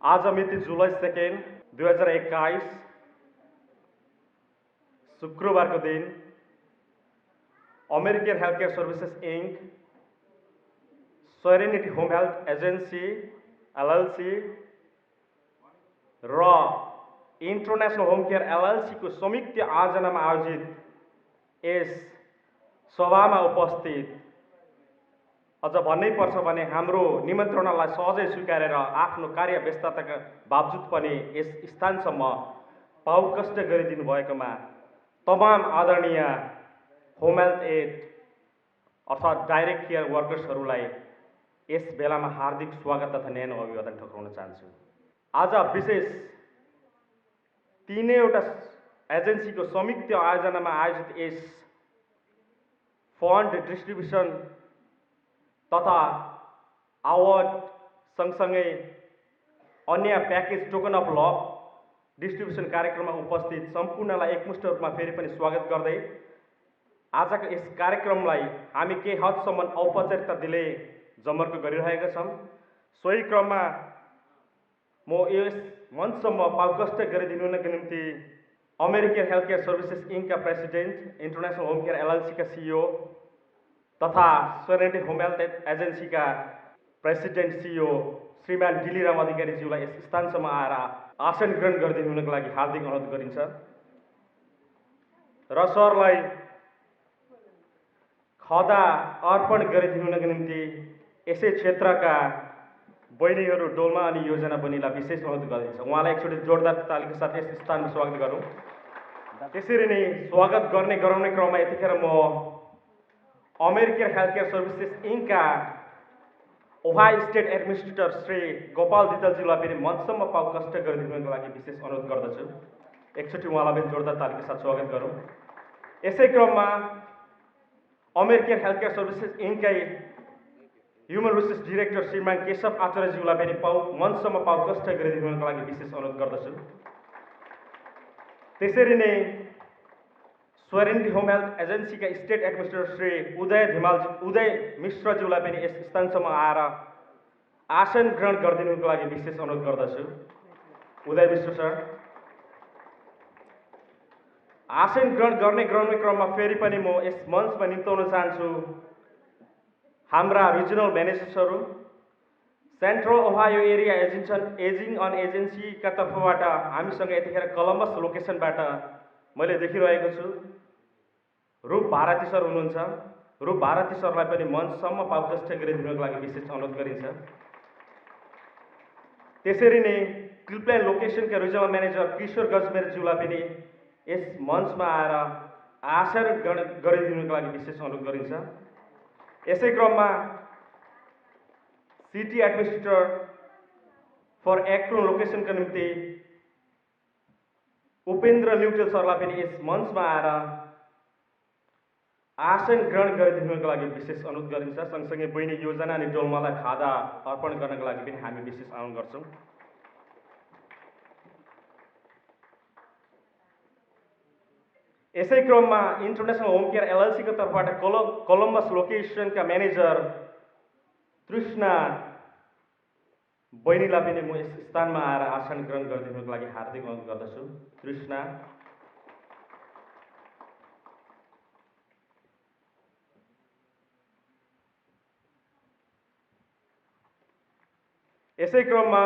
आज मिति जुलाई 2 2021 शुक्रबारको दिन American healthcare services inc, serenity home health agency LLC र इन्टरनेशनल होम केयर एलएलसी को संयुक्त आयोजनामा आयोजित यस सभामा उपस्थित अझ भन्नै पर्छ भने हाम्रो निमन्त्रणालाई सहजै स्वीकारेर आफ्नो कार्य व्यस्तताका बावजुद पनि यस स्थानसम्म पाउकष्ट गरिदिनु भएकोमा तमाम आदरणीय होम हेल्थ एड अर्थात् डाइरेक्ट केयर वर्कर्सहरूलाई यस बेलामा हार्दिक स्वागत तथा न्यानो अभिवादन ठक्राउन चाहन्छु। आज विशेष तीनैवटा एजेन्सीको संयुक्त आयोजनामा आयोजित यस फन्ड डिस्ट्रिब्युसन तथा अवार्ड सँगसँगै अन्य package token of love distribution कार्यक्रममा उपस्थित सम्पूर्णलाई एकमुष्ट रूपमा फेरि पनि स्वागत गर्दै आजको यस कार्यक्रमलाई हामी केही हदसम्म औपचारिकता दिँदै जमर्को गरिरहेका छौँ। सोही क्रममा म यस मञ्चसम्म पाउकष्ट गरिदिनुको निम्ति अमेरिकन हेल्थकेयर सर्भिसेस इन्कका प्रेसिडेन्ट, इन्टरनेसनल होम केयर एलएलसीका सिइओ तथा सेरेनिटी होम हेल्थ एजेन्सीका प्रेसिडेन्ट सिइओ श्रीमान डिलिराम अधिकारीज्यूलाई यस स्थानसम्म आएर आसन ग्रहण गरिदिनुको लागि हार्दिक अनुरोध गरिन्छ र सरलाई खदा अर्पण गरिदिनुको निम्ति यसै क्षेत्रका बहिनीहरू डोल्मा अनि योजना बहिनीलाई विशेष अनुरोध गरिन्छ। उहाँलाई एकचोटि जोरदार तालीको साथ यस स्थानमा स्वागत गरौँ। त्यसरी नै स्वागत गराउने क्रममा यतिखेर म अमेरिकन हेल्थकेयर सर्भिसेस इन्कका Ohio state administrator Shri Gopal दितलज्यूलाई पनि मञ्चसम्म पाउकष्ट गरिदिनुको लागि विशेष अनुरोध गर्दछु। एकचोटि उहाँलाई पनि जोरदार तालीको साथ स्वागत गरौँ। यसै क्रममा अमेरिकन हेल्थकेयर सर्भिसेस इन्ककै ह्युमन रिसोर्स डिरेक्टर श्रीमान केशव आचार्यज्यूलाई पनि मञ्चसम्म पाउकष्ट गरिदिनुको लागि विशेष अनुरोध गर्दछु। त्यसरी नै सेरेनिटी होम हेल्थ एजेन्सीका स्टेट एडमिनिस्ट्रेटर श्री उदय मिश्रज्यूलाई पनि यस स्थानसम्म आएर आसन ग्रहण गरिदिनुको लागि विशेष अनुरोध गर्दछु। उदय मिश्र सर, आसन ग्रहण गराउने क्रममा फेरि पनि म यस मञ्चमा निम्ताउन चाहन्छु हाम्रा रिजनल म्यानेजर्सहरू, central Ohio area aging on एजेन्सीका तर्फबाट हामीसँग यतिखेर कलम्बस लोकेसनबाट मैले देखिरहेको छु रूप भारती सर हुनुहुन्छ। रूप भारती सरलाई पनि मञ्चसम्म पाउकष्ट गरिदिनुको लागि विशेष अनुरोध गरिन्छ। त्यसरी नै क्लिपल्यान्ड लोकेसनका रिजनल म्यानेजर किशोर गजमेरज्यूलाई पनि यस मञ्चमा आएर आसन ग्रहण गरिदिनुको लागि विशेष अनुरोध गरिन्छ। यसै क्रममा सिटी एडमिनिस्ट्रेटर फर एक्रोन लोकेसनका निम्ति उपेन्द्र न्युटेल सरलाई पनि यस मञ्चमा आएर आसन ग्रहण गरिदिनुको लागि विशेष अनुरोध गरिन्छ। सँगसँगै बहिनी योजना अनि डोल्मालाई खादा अर्पण गर्नको लागि पनि हामी विशेष अनुरोध गर्छौँ। यसै क्रममा इन्टरनेसनल होम केयर एलएलसीको तर्फबाट कोलम्बस लोकेसनका म्यानेजर तृष्णा बहिनीलाई पनि म यस स्थानमा आएर आसन ग्रहण गरिदिनुको लागि हार्दिक अनुरोध गर्दछु। तृष्णा, यसै क्रममा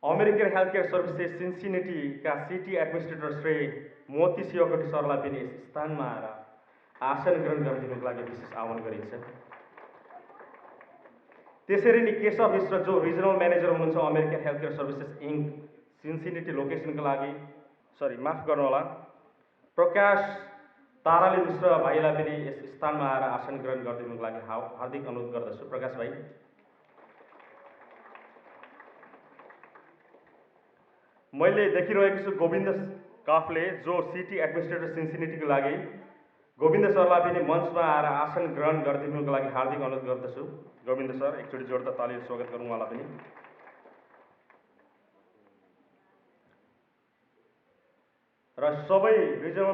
अमेरिकन हेल्थकेयर सर्भिसेस सिन्सिनेटीका सिटी एडमिनिस्ट्रेटर श्री मोती शिवकोटी सरलाई पनि यस स्थानमा आएर आसन ग्रहण गरिदिनुको लागि विशेष आह्वान गरिन्छ। त्यसरी नै केशव मिश्र जो रिजनल म्यानेजर हुनुहुन्छ अमेरिकन हेल्थकेयर सर्भिसेस इन्क सिन्सिनेटी लोकेसनको लागि, माफ गर्नुहोला, प्रकाश ताराली मिश्र भाइलाई पनि यस स्थानमा आएर आसन ग्रहण गरिदिनुको लागि हार्दिक अनुरोध गर्दछु। प्रकाश भाइ, मैले देखिरहेको छु गोविन्द काफले जो सिटी एडमिनिस्ट्रेटर सिन्सिनेटीको लागि, गोविन्द सरलाई पनि मञ्चमा आएर आसन ग्रहण गरिदिनुको लागि हार्दिक अनुरोध गर्दछु। गोविन्द सर, एकचोटि जोरदार तालीले स्वागत गरौँ उहाँलाई पनि। र सबै regional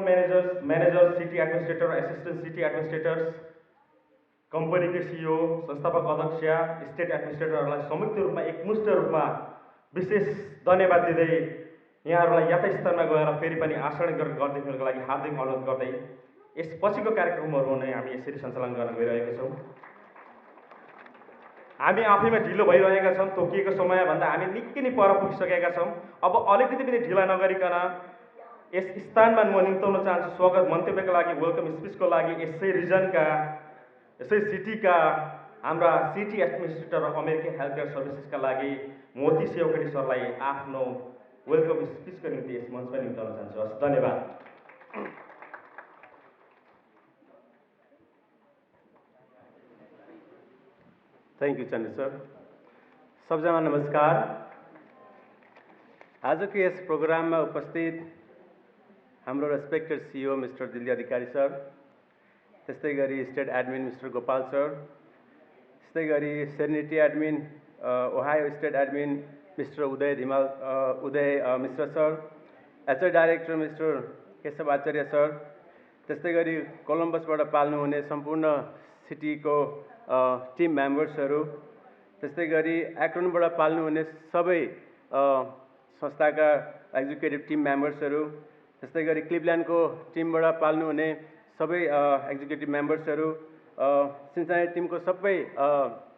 managers, city administrator, assistant city administrators, कम्पनीको सिइओ, संस्थापक अध्यक्ष, स्टेट एडमिनिस्ट्रेटरहरूलाई संयुक्त रूपमा एकमुष्ट रूपमा विशेष धन्यवाद दिँदै यहाँहरूलाई यथास्थानमा गएर फेरि पनि आचरण गरिदिनुको लागि हार्दिक अनुरोध गर्दै यसपछिको कार्यक्रमहरू नै हामी यसरी सञ्चालन गर्न गइरहेका छौँ। हामी आफैमा ढिलो भइरहेका छौँ। तोकिएको समयभन्दा हामी निकै नै पर पुगिसकेका छौँ। अब अलिकति पनि ढिला नगरिकन यस स्थानमा म निम्ताउन चाहन्छु स्वागत मन्तव्यका लागि, वेलकम स्पिचको लागि यसै रिजनका, यसै सिटीका हाम्रा city administrator American health care सर्भिसेसका लागि मोती सेवकडी सरलाई आफ्नो वेलकम स्पिचको निम्ति यस मञ्चमा निम्ताउन चाहन्छु। हस्, धन्यवाद। Thank you Chandra sir. सबैजना नमस्कार। आजको यस प्रोग्राममा उपस्थित हाम्रो respected CEO mister Dilli Adhikari sir, त्यस्तै गरी state admin mister Gopal sir, त्यस्तै गरी serenity admin Ohio state admin mister Uday Mishra sir, HR director mister Keshav Acharya sir, त्यस्तै गरी कोलम्बसबाट पाल्नुहुने सम्पूर्ण सिटीको टिम मेम्बर्सहरू, त्यस्तै गरी एक्रोनबाट पाल्नुहुने सबै संस्थाका एक्जिक्युटिभ टिम मेम्बर्सहरू, त्यस्तै गरी क्लिभल्यान्डको टिमबाट पाल्नुहुने सबै एक्जिक्युटिभ मेम्बर्सहरू, सिन्साइटी टिमको सबै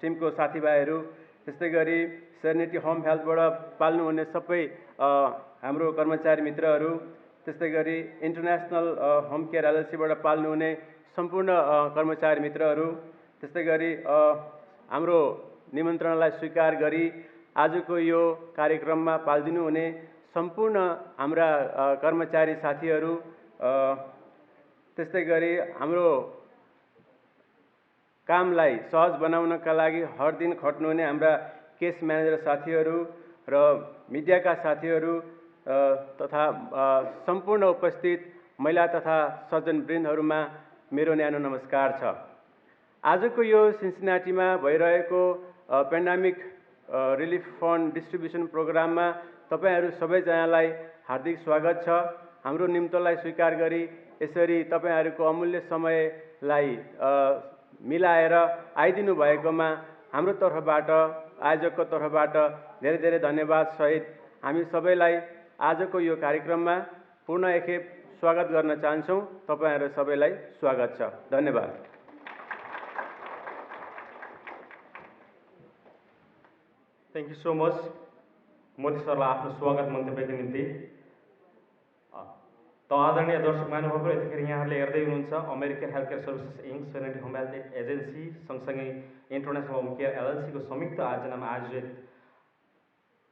टिमको साथीभाइहरू, त्यस्तै गरी सेरेनिटी होम हेल्थबाट पाल्नुहुने सबै हाम्रो कर्मचारी मित्रहरू, त्यस्तै गरी इन्टरनेसनल होम केयर एलएलसीबाट पाल्नुहुने सम्पूर्ण कर्मचारी मित्रहरू, त्यस्तै गरी हाम्रो निमन्त्रणालाई स्वीकार गरी आजको यो कार्यक्रममा पाल्दिनु हुने सम्पूर्ण हाम्रा कर्मचारी साथीहरू, त्यस्तै गरी हाम्रो कामलाई सहज बनाउनका लागि हर दिन खट्नुहुने हाम्रा केस म्यानेजर साथीहरू र मिडियाका साथीहरू तथा सम्पूर्ण उपस्थित महिला तथा सज्जनवृन्दहरूमा मेरो न्यानो नमस्कार छ। आजको यो सिन्सिनाटीमा भइरहेको पेन्डामिक रिलिफ फन्ड डिस्ट्रिब्युसन प्रोग्राममा तपाईहरू सबैजनालाई हार्दिक स्वागत छ। हाम्रो निम्तोलाई स्वीकार गरी यसरी तपाईहरूको अमूल्य समयलाई मिलाएर आइदिनु भएकोमा हाम्रो तर्फबाट, आयोजकको तर्फबाट धेरै धेरै धन्यवाद सहित हामी सबैलाई आजको यो कार्यक्रममा पुनः एकखेप स्वागत गर्न चाहन्छौँ। तपाईहरू सबैलाई स्वागत छ। धन्यवाद। Thank you so much Modi सरलाई आफ्नो स्वागत मन्तव्यको निम्ति। आदरणीय दर्शक महानुभावहरू, यतिखेर यहाँहरूले हेर्दै हुनुहुन्छ American health care services ink, serenity home health agency सँगसँगै इन्टरनेसनल होम केयर एलएलसीको संयुक्त आयोजनामा आयोजित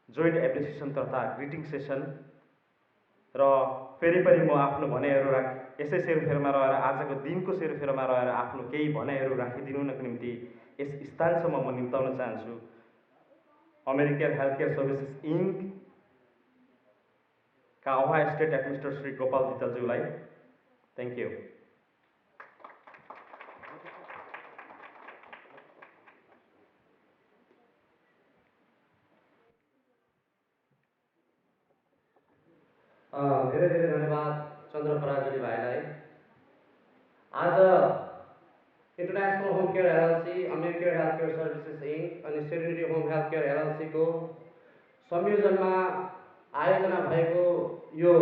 जोइन्ट एप्रिसिएसन तथा ग्रिटिङ सेसन। र फेरि पनि म आफ्नो भनाइहरू यसै सेरोफेरोमा रहेर, आजको दिनको सेरोफेरोमा रहेर आफ्नो केही भनाइहरू राखिदिनुको निम्ति यस स्थानसम्म म निम्ताउन चाहन्छु American health care services Inc का Ohio state administrator Shri Gopal दितलज्यूलाई। Thank you. धेरै धेरै धन्यवाद चन्द्र पराजुली भाइलाई। आज international home care LLC, American health care services Inc अनि सेरेनिटी होम हेल्थ केयर एलएलसीको संयोजनमा आयोजना भएको यो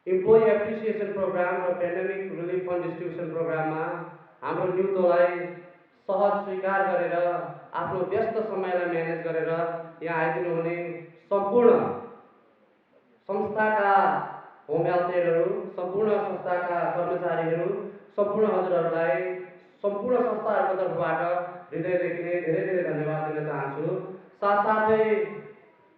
इम्प्लोइ एप्रिसिएसन प्रोग्राम र पेन्डेमिक रिलिफ फन्ड डिस्ट्रिब्युसन प्रोग्राममा हाम्रो निम्तोलाई सहज स्वीकार गरेर आफ्नो व्यस्त समयलाई म्यानेज गरेर यहाँ आइदिनु हुने सम्पूर्ण संस्थाका होम हेल्थकेयरहरू, सम्पूर्ण संस्थाका कर्मचारीहरू, सम्पूर्ण हजुरहरूलाई सम्पूर्ण संस्थाहरूको तर्फबाट हृदयदेखि नै धेरै धेरै धन्यवाद दिन चाहन्छु। साथसाथै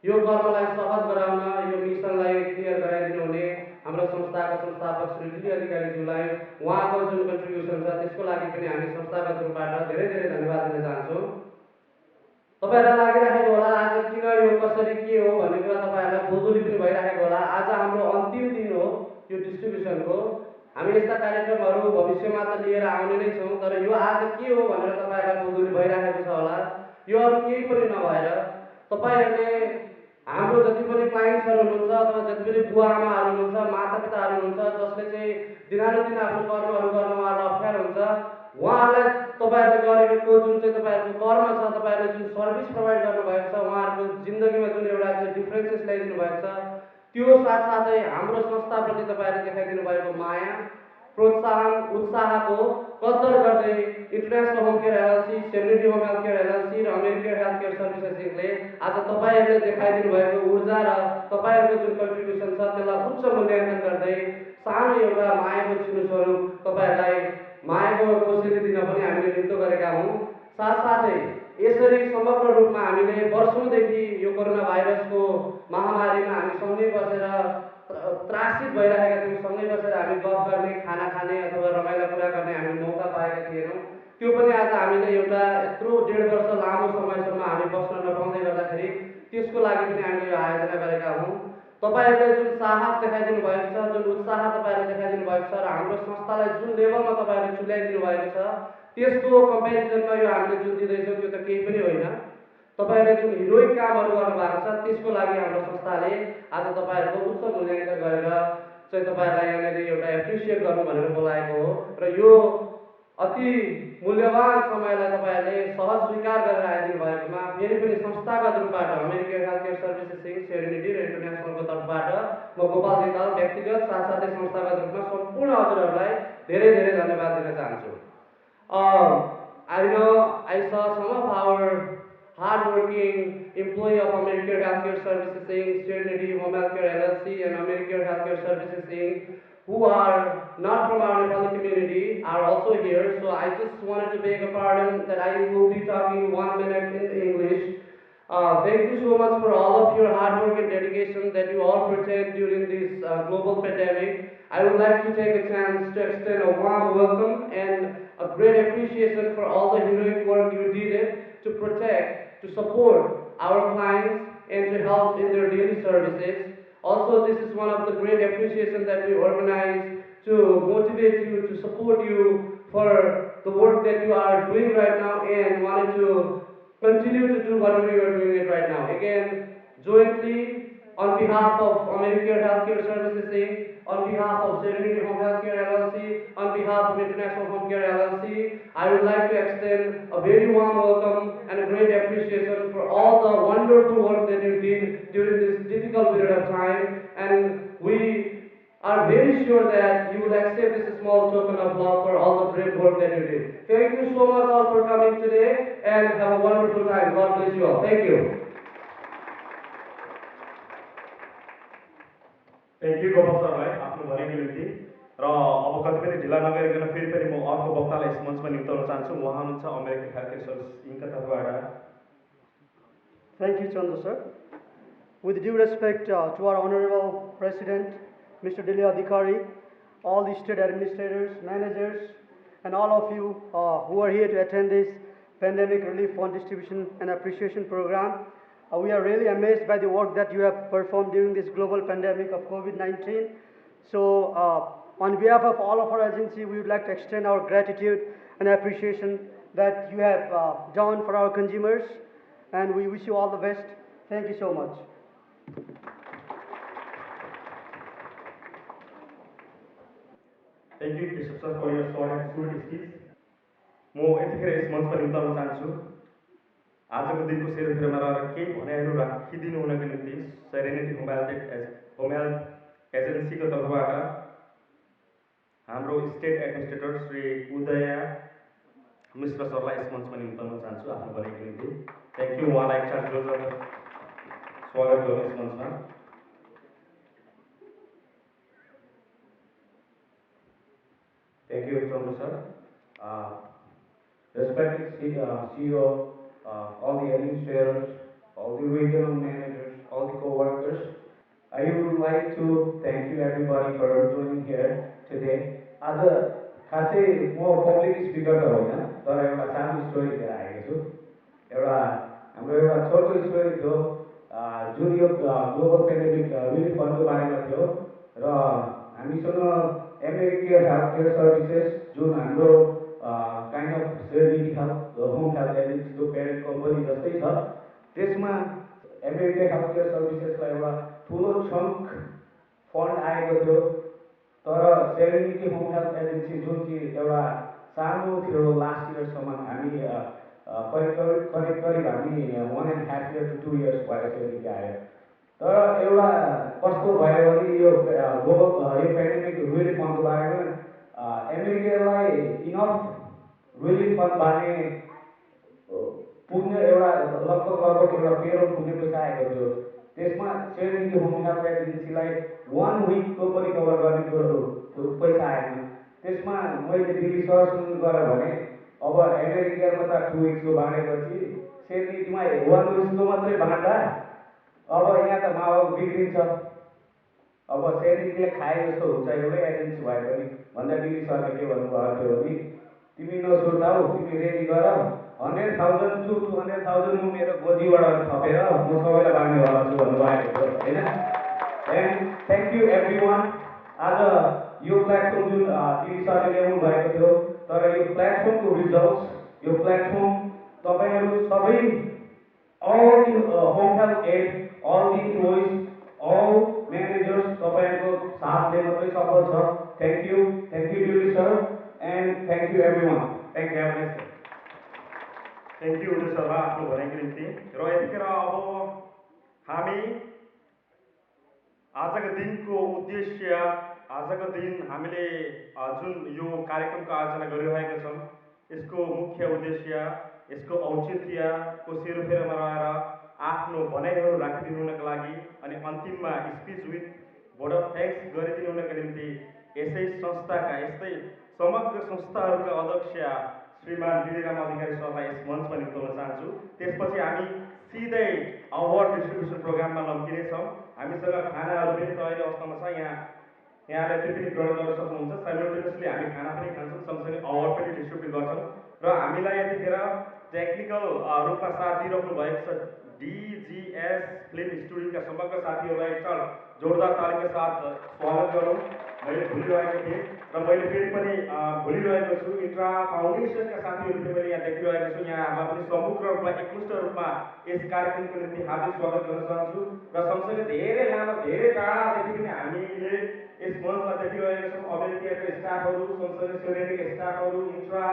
यो कर्मलाई सहज गराउन, यो मिसनलाई क्लियर गराइदिनु हुने हाम्रो संस्थाका संस्थापक श्री दिल्ली अधिकारीज्यूलाई उहाँको जुन कन्ट्रिब्युसन छ त्यसको लागि पनि हामी संस्थागत रूपबाट धेरै धेरै धन्यवाद दिन चाहन्छौँ। तपाईहरुलाई लागिरहेको होला आज किन यो कसरी के हो भन्ने कुरा तपाईहरुलाई बुझ्नु पनि भइरहेको होला। आज हाम्रो अन्तिम दिन हो यो डिस्ट्रिब्युसनको। हामी यस्ता कार्यक्रमहरू भविष्यमा त लिएर आउने नै छौँ, तर यो आज के हो भनेर तपाईहरुलाई बुझ्नु भइरहेको छ होला। यो अरू केही पनि नभएर तपाईहरुले हाम्रो जति पनि क्लाइन्ट्सहरू हुनुहुन्छ अथवा जति पनि बुवा आमाहरू हुनुहुन्छ, मातापिताहरू हुनुहुन्छ जसले चाहिँ दिनानुदिन आफ्नो कर्महरू गर्न उहाँहरूलाई अप्ठ्यारो हुन्छ, उहाँहरूलाई तपाईहरुले गरेको जुन चाहिँ तपाईहरुको कर्म छ, तपाईहरुले जुन सर्भिस प्रोभाइड गर्नुभएको छ, उहाँहरूको जिन्दगीमा जुन भएको छ। त्यो साथसाथै हाम्रो संस्थाप्रति तपाईँहरूले देखाइदिनु भएको माया, प्रोत्साहन, उत्साहको कदर गर्दै international home care LLC, serenity home health care LLC र अमेरिकन हेल्थ केयर सर्भिसेस इन्कले आज तपाईँहरूले देखाइदिनु भएको ऊर्जा र तपाईँहरूको जुन कन्ट्रिब्युसन छ त्यसलाई उच्च मूल्याङ्कन गर्दै सानो एउटा मायाको चिनो स्वरूप तपाईँहरूलाई मायाको कोसेली दिन पनि हामीले निम्तो गरेका हौँ। साथसाथै यसरी समग्र रूपमा हामीले वर्षौँदेखि यो कोरोना भाइरसको महामारीमा हामी सँगै बसेर त्रासित भइरहेका थियौँ। सँगै बसेर हामी गफ गर्ने, खाना खाने अथवा रमाइलो कुरा गर्ने हामीले मौका पाएका थिएनौँ। त्यो पनि आज हामीले एउटा यत्रो 1.5 वर्ष लामो समयसम्म हामी बस्न नपाउँदै गर्दाखेरि त्यसको लागि पनि हामीले यो आयोजना गरेका हौँ। तपाईँहरूले जुन साहस देखाइदिनु भएको छ, जुन उत्साह तपाईँहरूले देखाइदिनु भएको छ र हाम्रो संस्थालाई जुन लेभलमा तपाईँहरूले तुल्याइदिनु भएको छ त्यसको कम्पेरिजनमा यो हामीले जुन दिँदैछौँ त्यो त केही पनि होइन। तपाईँहरूले जुन हिरोइक कामहरू गर्नुभएको छ त्यसको लागि हाम्रो संस्थाले आज तपाईँहरूको उच्च मूल्याङ्कन गरेर चाहिँ तपाईँहरूलाई यहाँनिर एउटा एप्रिसिएट गर्नु भनेर बोलाएको हो र यो अति मूल्यवान समयलाई तपाईँहरूले सहज स्वीकार गरेर आइदिनु भएकोमा फेरि पनि संस्थागत रूपबाट American health care services Singh, serenity र इन्टरनेसनलको तर्फबाट म गोपाल धिताल व्यक्तिगत साथसाथै संस्थागत रूपमा सम्पूर्ण हजुरहरूलाई धेरै धेरै धन्यवाद दिन चाहन्छु। I know I saw some of our hard-working employee of American Healthcare Services Inc., Serenity Home Healthcare LLC, and American Healthcare Services Inc., who are not from our Nepali community, are also here. So I just wanted to beg a pardon that I will be talking 1 minute in English. Thank you so much for all of your hard work and dedication that you all pretend during this global pandemic. I would like to take a chance to extend a warm welcome and a great appreciation for all the heroic work you did to protect, to support our clients and to help in their daily services. Also, this is one of the great appreciation that we organize to motivate you, to support you for the work that you are doing right now and wanted to continue to do whatever you are doing it right now. Again, jointly, on behalf of American Healthcare Services Inc., on behalf of Serenity Home Healthcare LLC, on behalf of International Home Care LLC, I would like to extend a very warm welcome and a great appreciation for all the wonderful work that you did during this difficult period of time. And we are very sure that you will accept this small token of love for all the great work that you did. Thank you so much all for coming today and have a wonderful time. God bless you all. Thank you. Thank you Gopal सरलाई आफ्नो भनेको निम्ति र अब कति पनि ढिला नगरिकन फेरि पनि म अर्को वक्तालाई यस मञ्चमा निम्ताउन चाहन्छु। उहाँ हुनुहुन्छ अमेरिकन हेल्थ केयर सर्भिस इन्कका तर्फबाट। Thank you, Chandra sir. With due respect to our Honorable President, Mr. Dilya Adhikari, all the state administrators, managers, and all of you who are here to attend this Pandemic Relief Fund Distribution and Appreciation Program. We are really amazed by the work that you have performed during this global pandemic of COVID-19. So, on behalf of all of our agency, we would like to extend our gratitude and appreciation that you have done for our consumers, and we wish you all the best. Thank you so much. Thank you, Bishop sir, for your short and sweet speech. म यतिखेर यस मञ्चमा निम्ताउन चाहन्छु आजको दिनको सेरोफेरोमा रहेर केही भनाइहरू राखिदिनु हुनको निम्ति सेरेनिटी होम हेल्थ एजेन्सीको तर्फबाट हाम्रो स्टेट एडमिनिस्ट्रेटर श्री उदय मिश्र सरलाई यस मञ्चमा निम्ताउन चाहन्छु आफ्नो भनेको निम्ति। Thank you. उहाँलाई एक साथ जोरदार स्वागत गर्नु यस मञ्चमा। Thank you, Chandra sir. Respected CEO, all the administrators, all the regional managers, all the co-workers, I would like to thank you everybody for joining here today. आज खासै म पब्लिक स्पिकर त होइन तर एउटा सानो स्टोरी लिएर आएको छु। एउटा हाम्रो एउटा छोटो स्टोरी थियो जुन यो ग्लोबल पेन्डेमिक रिलिफ फन्डको बारेमा थियो र हामीसँग अमेरिकन हेल्थ केयर सर्भिसेस जुन हाम्रो kind of serenity health home health एजेन्सीको पेरेन्ट कम्पनी जस्तै छ त्यसमा अमेरिकन हेल्थ केयर सर्भिसेसलाई एउटा ठुलो चङ्क फन्ड आएको थियो तर सेरेनिटी होम हेल्थ एजेन्सी जुन चाहिँ एउटा सानो थियो लास्ट इयरसम्म हामी करिब हामी 1.5 year to 2 years भइसकेको आयो तर एउटा कस्तो भयो भने यो ग्लोबल यो पेन्डेमिक रिलिफ फन्डको बारेमा अमेरिकालाई इनफ रिलिफ फन्ड बारे पुग्ने एउटा लगभग एउटा पेरोल पुग्ने पैसा आएको थियो। त्यसमा सेरेनिटी होम हेल्थ एजेन्सीलाई 1 विकको पनि कभर गर्ने पैसा आएन। त्यसमा मैले दिल्ली सरसँग गएर भने अब अमेरिकामा त 2 विक्सको बाँडेपछि सेरेनिटीमा 1 विक्सको मात्रै बाँड्दा अब यहाँ त माहौल बिग्रिन्छ। अब सेरेनिटीले खाए जस्तो हुन्छ एउटै एजेन्सी भए पनि भन्दा दिल्ली सरले के भन्नुभएको थियो भने तिमी नसुर्ताऊ, तिमी रेडी गर, 100,000 to 200,000 म मेरो गोजीबाट थपेर म सबैलाई बाँड्नेवाला छु भन्नुभएको थियो होइन। And thank you everyone. आज यो प्लेटफर्म जुन दिल्ली सरले ल्याउनु भएको थियो, तर यो प्लेटफर्मको रिजल्ट्स, यो प्लेटफर्म तपाईँहरू सबै all the home health aid, all the employees, all managers, तपाईँहरूको साथले मात्रै सफल छ। Thank you Dilli sir, and thank you everyone. Thank you Everest. Thank you Uday सरलाई आफ्नो भनाइको निम्ति। र यतिखेर अब हामी आजको दिनको उद्देश्य, आजको दिन हामीले जुन यो कार्यक्रमको आयोजना गरिरहेका छौँ, यसको मुख्य उद्देश्य, यसको औचित्यको सेरोफेरोमा रहेर आफ्नो भनाइहरू राखिदिनु हुनका लागि अनि अन्तिममा speech with vote of thanks गरिदिनु हुनका निम्ति यसै संस्थाका, यस्तै समग्र संस्थाहरूका अध्यक्ष श्रीमान डी राम अधिकारी सरलाई यस मञ्चमा निम्ताउन चाहन्छु। त्यसपछि हामी सिधै अवार्ड डिस्ट्रिब्युसन प्रोग्राममा लम्किनेछौँ। हामीसँग खानाहरू पनि तयारी अवस्थामा छ। यहाँले त्यो पनि ग्रहण गर्न सक्नुहुन्छ। साइमल्टेनियसली हामी खाना पनि खान्छौँ, सँगसँगै अवार्ड पनि डिस्ट्रिब्युट गर्छौँ। र हामीलाई यतिखेर टेक्निकल रूपमा साथ दिइराख्नु भएको छ DGS फिल्म स्टुडियोका समग्र साथीहरूलाई एकताल जोरदार तालीका साथ स्वागत गरौँ। मैले भुलिरहेको थिएँ र मैले फेरि पनि भुलिरहेको छु। इन्ट्रा फाउन्डेसनका साथीहरू पनि मैले यहाँ देखिरहेको छु। यहाँहरूलाई पनि समग्र रूपमा एकमुष्ट रूपमा यस कार्यक्रमको निम्ति हार्दिक स्वागत गर्न चाहन्छु। र सँगसँगै धेरै लामो, धेरै टाढादेखि पनि हामीले यस मञ्चमा देखिरहेका छौँ। अमेरिकाका स्टाफहरू, सँगसँगै सेरेनिटीका स्टाफहरू, इन्ट्रा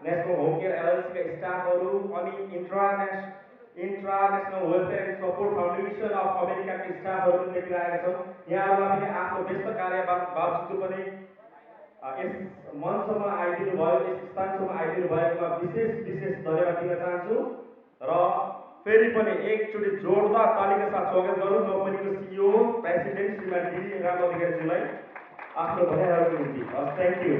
नेसनल होम केयर एलएलसीका स्टाफहरू अनि international welfare and support foundation of अमेरिकाका स्टाफहरू पनि देखिरहेका छौँ। यहाँहरूलाई पनि आफ्नो व्यस्त कार्य बावजुद पनि यस मञ्चमा आइदिनु भयो, यस स्थानसम्म आइदिनु भएकोमा विशेष धन्यवाद दिन चाहन्छु। र फेरि पनि एकचोटि जोरदार तालीका साथ स्वागत गरौँ कम्पनीको सिइओ प्रेसिडेन्ट श्रीमान डी राम अधिकारीज्यूलाई आफ्नो भनाइहरूको निम्ति। Thank you.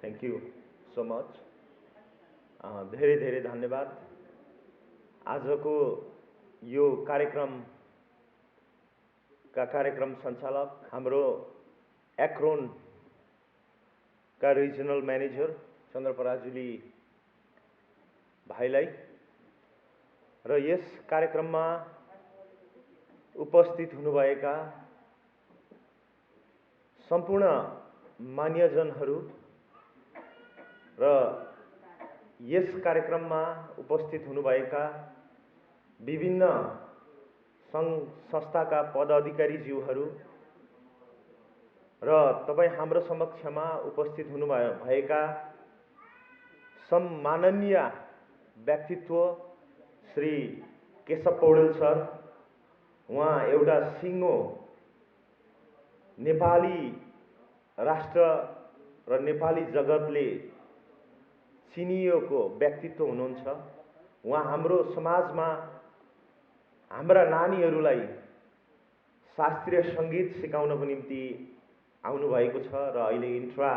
Thank you so much. धेरै धेरै धन्यवाद। आजको यो कार्यक्रम सञ्चालक हाम्रो एक्रोनका रिजनल म्यानेजर चन्द्रपराजुली भाइलाई र यस कार्यक्रममा उपस्थित हुनुभएका सम्पूर्ण मान्यजनहरू र यस कार्यक्रममा उपस्थित हुनुभएका विभिन्न सङ्घ संस्थाका पदाधिकारीज्यूहरू र तपाईँ हाम्रो समक्षमा उपस्थित हुनुभएका सम्माननीय व्यक्तित्व श्री केशव पौडेल सर। उहाँ एउटा सिङ्गो नेपाली राष्ट्र र नेपाली जगतले चिनिएको व्यक्तित्व हुनुहुन्छ। उहाँ हाम्रो समाजमा हाम्रा नानीहरूलाई शास्त्रीय सङ्गीत सिकाउनको निम्ति आउनुभएको छ र अहिले intra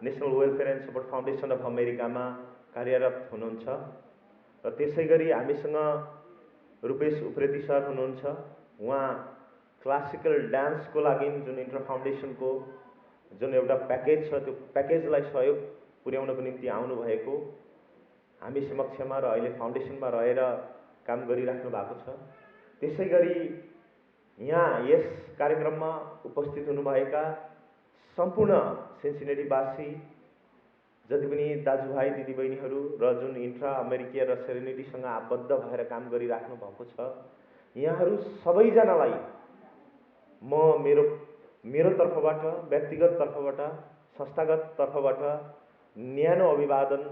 national welfare and support foundation of अमेरिकामा कार्यरत हुनुहुन्छ। र त्यसै गरी हामीसँग रूपेश उप्रेती सर हुनुहुन्छ। उहाँ क्लासिकल डान्सको लागि जुन इन्ट्रा फाउन्डेसनको जुन एउटा प्याकेज छ त्यो प्याकेजलाई सहयोग पुर्याउनको निम्ति आउनुभएको हामी समक्षमा र अहिले फाउन्डेसनमा रहेर काम गरिराख्नु भएको छ। त्यसै गरी यहाँ यस कार्यक्रममा उपस्थित हुनुभएका सम्पूर्ण सिन्सिनेटीवासी जति पनि दाजुभाइ दिदीबहिनीहरू र जुन इन्ट्रा अमेरिका र सेरेनिटीसँग आबद्ध भएर काम गरिराख्नु भएको छ, यहाँहरू सबैजनालाई म मेरो मेरो तर्फबाट, व्यक्तिगत तर्फबाट, संस्थागत तर्फबाट न्यानो अभिवादन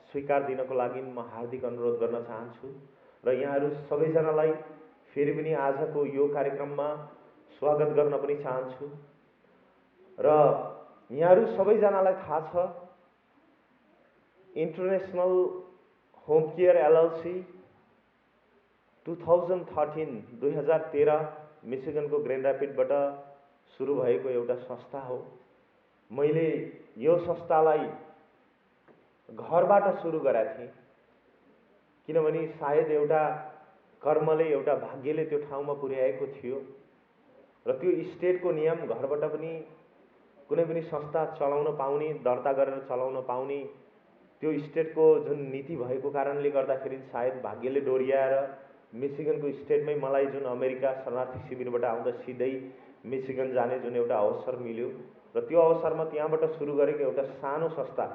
स्वीकार दिनको लागि म हार्दिक अनुरोध गर्न चाहन्छु र यहाँहरू सबैजनालाई फेरि पनि आजको यो कार्यक्रममा स्वागत गर्न पनि चाहन्छु। र यहाँहरू सबैजनालाई थाहा छ, इन्टरनेसनल होम केयर एलएलसी 2013 मिशिगनको ग्रेन्ड ऱ्यापिडबाट सुरु भएको एउटा संस्था हो। मैले यो संस्थालाई घरबाट सुरु गरेका थिएँ, किनभने सायद एउटा कर्मले, एउटा भाग्यले त्यो ठाउँमा पुर्याएको थियो र त्यो स्टेटको नियम घरबाट पनि कुनै पनि संस्था चलाउन पाउने, दर्ता गरेर चलाउन पाउने त्यो स्टेटको जुन नीति भएको कारणले गर्दाखेरि सायद भाग्यले डोर्याएर मिशिगनको स्टेटमै मलाई जुन अमेरिका शरणार्थी शिविरबाट आउँदा सिधै मिशिगन जाने जुन एउटा अवसर मिल्यो र त्यो अवसरमा त्यहाँबाट सुरु गरेको एउटा सानो संस्था,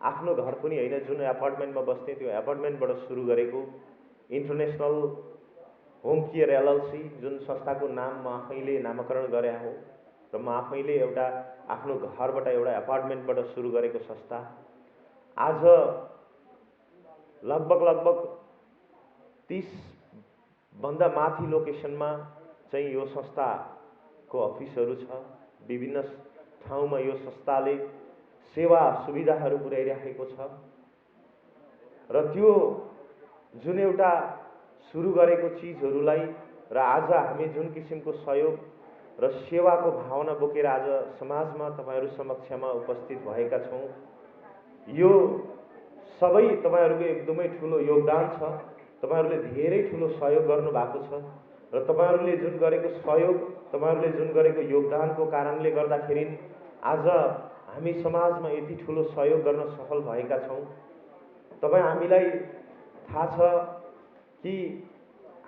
आफ्नो घर पनि होइन, जुन एपार्टमेन्टमा बस्ने त्यो एपार्टमेन्टबाट सुरु गरेको इन्टरनेसनल होम केयर एलएलसी, जुन संस्थाको नाम म आफैले नामाकरण गरे हो र म आफैले एउटा आफ्नो घरबाट, एउटा एपार्टमेन्टबाट सुरु गरेको संस्था आज लगभग 30 भन्दा माथि लोकेसनमा चाहिँ यो संस्थाको अफिसहरू छ। विभिन्न ठाउँमा यो संस्थाले सेवा सुविधाहरू पुर्याइराखेको छ र त्यो जुन एउटा सुरु गरेको चिजहरूलाई र आज हामी जुन किसिमको सहयोग र सेवाको भावना बोकेर आज समाजमा तपाईहरू समक्षमा उपस्थित भएका छौँ, यो सबै तपाईहरूको एकदमै ठुलो योगदान छ। तपाईहरूले धेरै ठुलो सहयोग गर्नु भएको छ र तपाईहरूले जुन गरेको सहयोग, तपाईहरूले जुन गरेको योगदानको कारणले गर्दाखेरि आज हामी समाजमा यति ठुलो सहयोग गर्न सफल भएका छौँ। हामीलाई थाहा छ कि